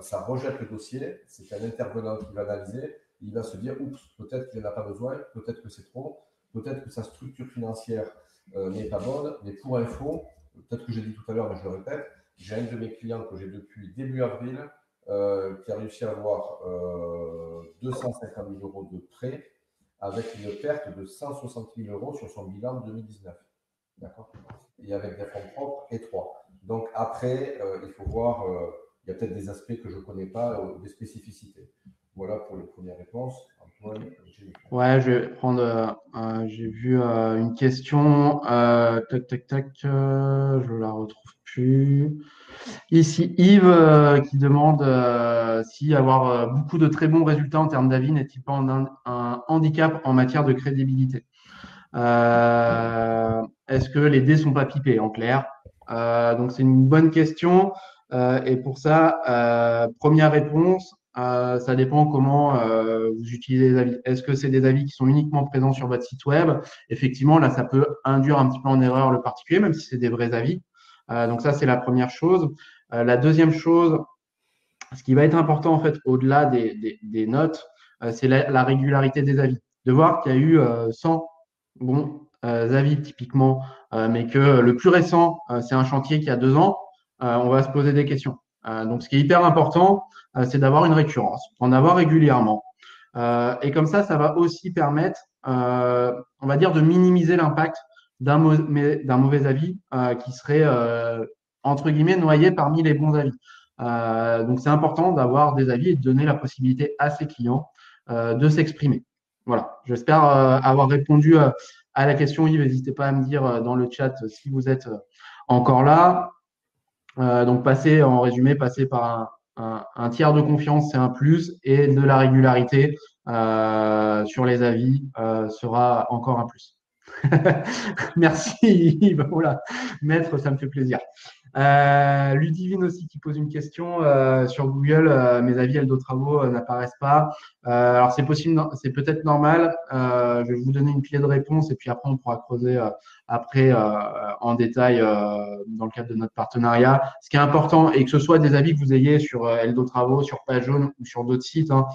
ça rejette le dossier. C'est un intervenant qui va analyser. Il va se dire, oups, peut-être qu'il n'en a pas besoin, peut-être que c'est trop, peut-être que sa structure financière n'est pas bonne. Mais pour info, peut-être que j'ai dit tout à l'heure, mais je le répète, j'ai un de mes clients que j'ai depuis début avril qui a réussi à avoir 250 000 euros de prêt avec une perte de 160 000 euros sur son bilan de 2019. D'accord. Et avec des fonds propres étroits. Donc après, il faut voir, il y a peut-être des aspects que je ne connais pas, des spécificités. Voilà pour les premières réponses. Antoine, Ouais, je vais prendre. J'ai vu une question. Tac, tac, tac. Je la retrouve plus. Ici, Yves qui demande si avoir beaucoup de très bons résultats en termes d'avis n'est-il pas un handicap en matière de crédibilité. Est-ce que les dés sont pas pipés, en clair? Donc, c'est une bonne question. Et pour ça, première réponse, ça dépend comment vous utilisez les avis. Est-ce que c'est des avis qui sont uniquement présents sur votre site web? Effectivement, là, ça peut induire un petit peu en erreur le particulier, même si c'est des vrais avis. Donc, ça, c'est la première chose. La deuxième chose, ce qui va être important, en fait, au-delà des notes, c'est la régularité des avis. De voir qu'il y a eu 100 bons avis, typiquement, mais que le plus récent, c'est un chantier qui a 2 ans, on va se poser des questions. Donc, ce qui est hyper important, c'est d'avoir une récurrence, en avoir régulièrement. Et comme ça va aussi permettre, on va dire, de minimiser l'impact d'un mauvais avis qui serait, entre guillemets, noyé parmi les bons avis. Donc, c'est important d'avoir des avis et de donner la possibilité à ses clients de s'exprimer. Voilà, j'espère avoir répondu à la question. Yves, n'hésitez pas à me dire dans le chat si vous êtes encore là. Donc, en résumé, passer par un tiers de confiance, c'est un plus, et de la régularité sur les avis sera encore un plus. Merci Yves. Voilà. Maître, ça me fait plaisir. Ludivine aussi qui pose une question sur Google. Mes avis Eldo Travaux n'apparaissent pas. Alors c'est possible, c'est peut-être normal. Je vais vous donner une clé de réponse et puis après on pourra creuser après en détail dans le cadre de notre partenariat. Ce qui est important et que ce soit des avis que vous ayez sur Eldo Travaux, sur Page Jaune ou sur d'autres sites. Hein,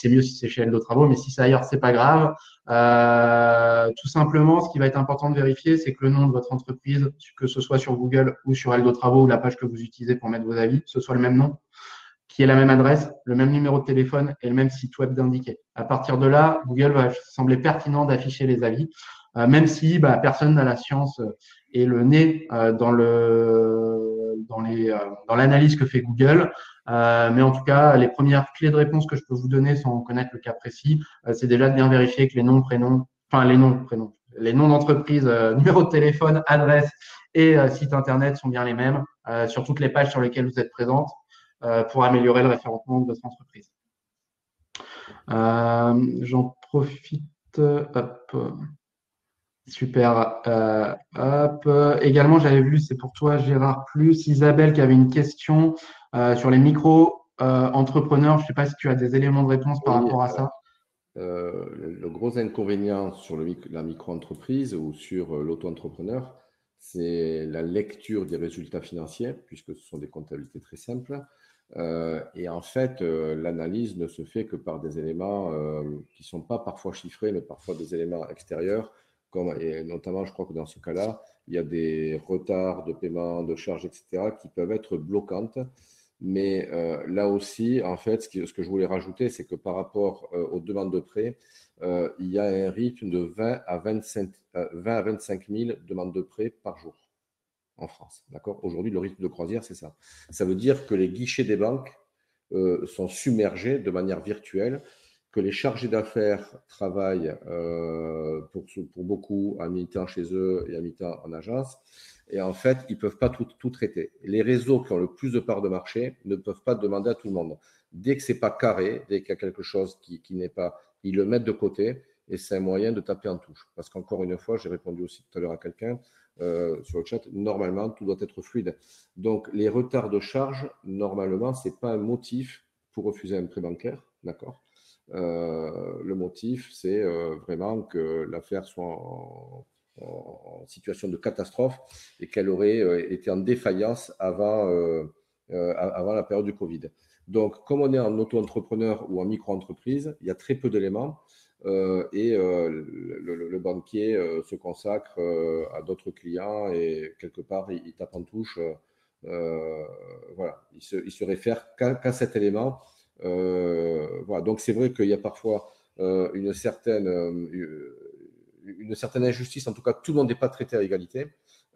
c'est mieux si c'est chez Eldo Travaux, mais si c'est ailleurs, c'est pas grave. Tout simplement, ce qui va être important de vérifier, c'est que le nom de votre entreprise, que ce soit sur Google ou sur Eldo Travaux ou la page que vous utilisez pour mettre vos avis, ce soit le même nom, qui est la même adresse, le même numéro de téléphone et le même site web d'indiqué. À partir de là, Google va sembler pertinent d'afficher les avis, même si personne n'a la science et le nez dans l'analyse que fait Google. Mais en tout cas, les premières clés de réponse que je peux vous donner sans connaître le cas précis, c'est déjà de bien vérifier que les noms d'entreprise, numéro de téléphone, adresse et site internet sont bien les mêmes sur toutes les pages sur lesquelles vous êtes présente pour améliorer le référencement de votre entreprise. J'en profite. Hop. Super. Hop. Également, j'avais vu, c'est pour toi, Gérard Plus, Isabelle qui avait une question sur les micro-entrepreneurs. Je ne sais pas si tu as des éléments de réponse par rapport à ça. Le gros inconvénient sur la micro-entreprise ou sur l'auto-entrepreneur, c'est la lecture des résultats financiers, puisque ce sont des comptabilités très simples. Et en fait, l'analyse ne se fait que par des éléments qui ne sont pas parfois chiffrés, mais parfois des éléments extérieurs. Et notamment, je crois que dans ce cas-là, il y a des retards de paiement, de charges, etc., qui peuvent être bloquantes. Mais là aussi, en fait, ce que je voulais rajouter, c'est que par rapport aux demandes de prêt, il y a un rythme de 20 à 25 000 demandes de prêt par jour. en France. D'accord? Aujourd'hui, le rythme de croisière, c'est ça. Ça veut dire que les guichets des banques sont submergés de manière virtuelle, que les chargés d'affaires travaillent pour beaucoup à mi-temps chez eux et à mi-temps en agence. Et en fait, ils ne peuvent pas tout traiter. Les réseaux qui ont le plus de parts de marché ne peuvent pas demander à tout le monde. Dès que ce n'est pas carré, dès qu'il y a quelque chose qui n'est pas, ils le mettent de côté et c'est un moyen de taper en touche. Parce qu'encore une fois, j'ai répondu aussi tout à l'heure à quelqu'un sur le chat, normalement, tout doit être fluide. Donc, les retards de charge, normalement, ce n'est pas un motif pour refuser un prêt bancaire, d'accord? Le motif, c'est vraiment que l'affaire soit en situation de catastrophe et qu'elle aurait été en défaillance avant la période du Covid. Donc, comme on est en auto-entrepreneur ou en micro-entreprise, il y a très peu d'éléments le banquier se consacre à d'autres clients et quelque part, il tape en touche. Voilà, il se réfère qu'à cet élément. Voilà. Donc, c'est vrai qu'il y a parfois une certaine injustice. En tout cas, tout le monde n'est pas traité à égalité.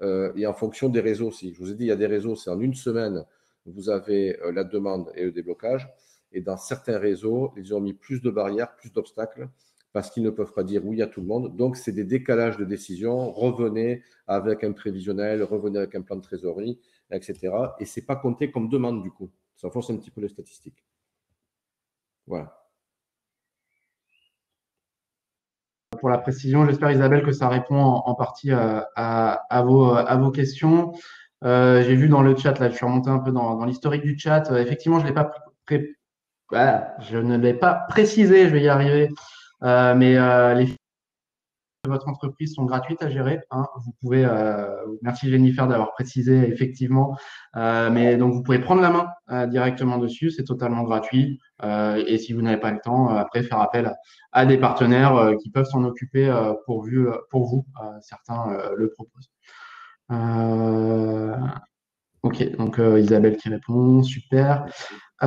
Et en fonction des réseaux aussi. Je vous ai dit, il y a des réseaux, c'est en une semaine, vous avez la demande et le déblocage. Et dans certains réseaux, ils ont mis plus de barrières, plus d'obstacles, parce qu'ils ne peuvent pas dire oui à tout le monde. Donc, c'est des décalages de décision. Revenez avec un prévisionnel, revenez avec un plan de trésorerie, etc. Et ce n'est pas compté comme demande, du coup. Ça force un petit peu les statistiques. Voilà. Pour la précision, j'espère, Isabelle, que ça répond en partie à vos questions. J'ai vu dans le chat, là, je suis remonté un peu dans l'historique du chat. Effectivement, je ne l'ai pas précisé, je vais y arriver. Mais les fiches de votre entreprise sont gratuites à gérer. Hein. Vous pouvez, merci Jennifer d'avoir précisé, effectivement. Mais donc, vous pouvez prendre la main directement dessus. C'est totalement gratuit. Et si vous n'avez pas le temps, après, faire appel à des partenaires qui peuvent s'en occuper pour vous. Certains le proposent. Ok, donc Isabelle qui répond, super. On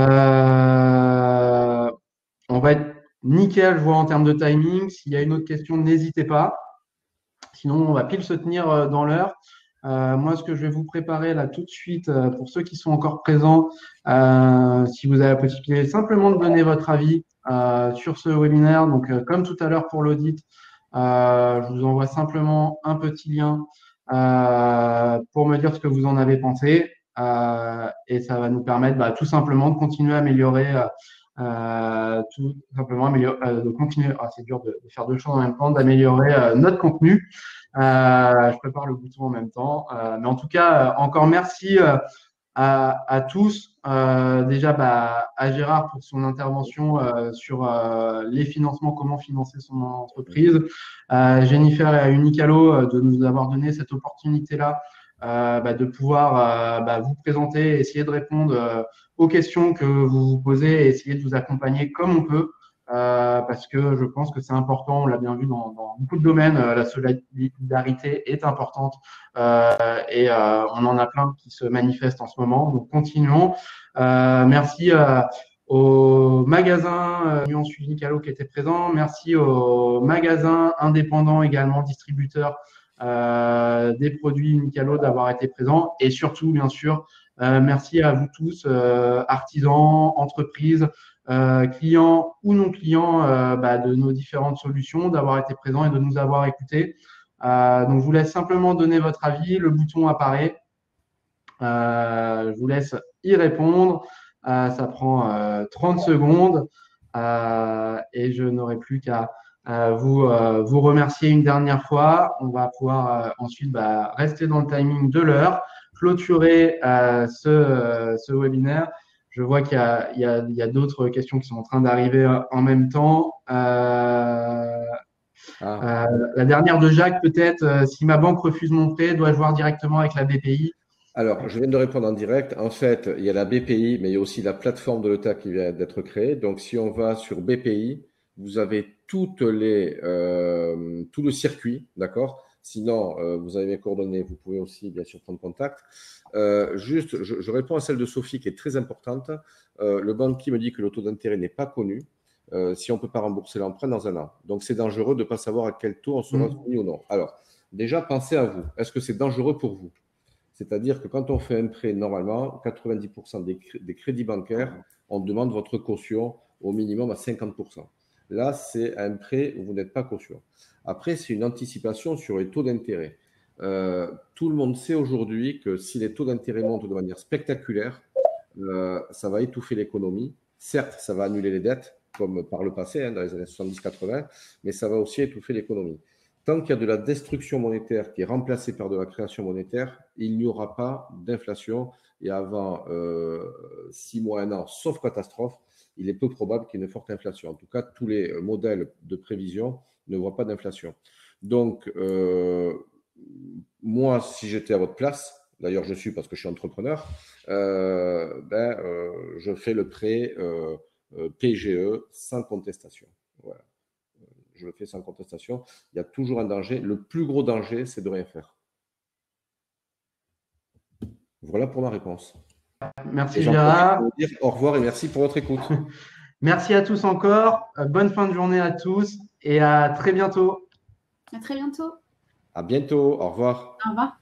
va être nickel, je vois, en termes de timing. S'il y a une autre question, n'hésitez pas. Sinon, on va pile se tenir dans l'heure. Moi, ce que je vais vous préparer là tout de suite, pour ceux qui sont encore présents, si vous avez la possibilité, simplement de donner votre avis sur ce webinaire. Donc, comme tout à l'heure pour l'audit, je vous envoie simplement un petit lien pour me dire ce que vous en avez pensé. Et ça va nous permettre tout simplement de continuer à améliorer, de continuer, c'est dur de faire deux choses en même temps, d'améliorer notre contenu. Je prépare le bouton en même temps. Mais en tout cas, encore merci à tous. Déjà à Gérard pour son intervention sur les financements, comment financer son entreprise. Jennifer et à Unicalo de nous avoir donné cette opportunité-là de pouvoir vous présenter, essayer de répondre aux questions que vous vous posez et essayer de vous accompagner comme on peut. Parce que je pense que c'est important, on l'a bien vu dans beaucoup de domaines, la solidarité est importante et on en a plein qui se manifestent en ce moment. Donc continuons. Merci aux magasins Nuance Unicalo qui étaient présents. Merci aux magasins indépendants également, distributeurs des produits Unicalo d'avoir été présents. Et surtout, bien sûr, merci à vous tous, artisans, entreprises, clients ou non clients de nos différentes solutions, d'avoir été présents et de nous avoir écoutés. Donc, je vous laisse simplement donner votre avis. Le bouton apparaît. Je vous laisse y répondre. Ça prend 30 secondes et je n'aurai plus qu'à vous remercier une dernière fois. On va pouvoir ensuite rester dans le timing de l'heure, clôturer ce webinaire. Je vois qu'il y a d'autres questions qui sont en train d'arriver en même temps. La dernière de Jacques, peut-être, si ma banque refuse mon prêt, dois-je voir directement avec la BPI? Alors, je viens de répondre en direct. En fait, il y a la BPI, mais il y a aussi la plateforme de l'État qui vient d'être créée. Donc, si on va sur BPI, vous avez tout le circuit, d'accord? Sinon, vous avez mes coordonnées, vous pouvez aussi, bien sûr, prendre contact. Juste, je réponds à celle de Sophie qui est très importante. Le banquier me dit que le taux d'intérêt n'est pas connu. Si on ne peut pas rembourser l'emprunt dans un an. Donc, c'est dangereux de ne pas savoir à quel taux on sera soumis ou non. Alors, déjà, pensez à vous. Est-ce que c'est dangereux pour vous? C'est-à-dire que quand on fait un prêt, normalement, 90% des crédits bancaires, on demande votre caution au minimum à 50%. Là, c'est un prêt où vous n'êtes pas caution. Après, c'est une anticipation sur les taux d'intérêt. Tout le monde sait aujourd'hui que si les taux d'intérêt montent de manière spectaculaire, ça va étouffer l'économie. Certes, ça va annuler les dettes, comme par le passé, dans les années 70-80, mais ça va aussi étouffer l'économie. Tant qu'il y a de la destruction monétaire qui est remplacée par de la création monétaire, il n'y aura pas d'inflation. Et avant 6 mois, 1 an, sauf catastrophe, il est peu probable qu'il y ait une forte inflation. En tout cas, tous les modèles de prévision ne voient pas d'inflation. Donc, moi, si j'étais à votre place, d'ailleurs je suis parce que je suis entrepreneur, je fais le prêt PGE sans contestation. Voilà. Je le fais sans contestation. Il y a toujours un danger. Le plus gros danger, c'est de rien faire. Voilà pour ma réponse. Merci Gérard. Dire au revoir et merci pour votre écoute. Merci à tous encore. Bonne fin de journée à tous et à très bientôt. À très bientôt. À bientôt. Au revoir. Au revoir.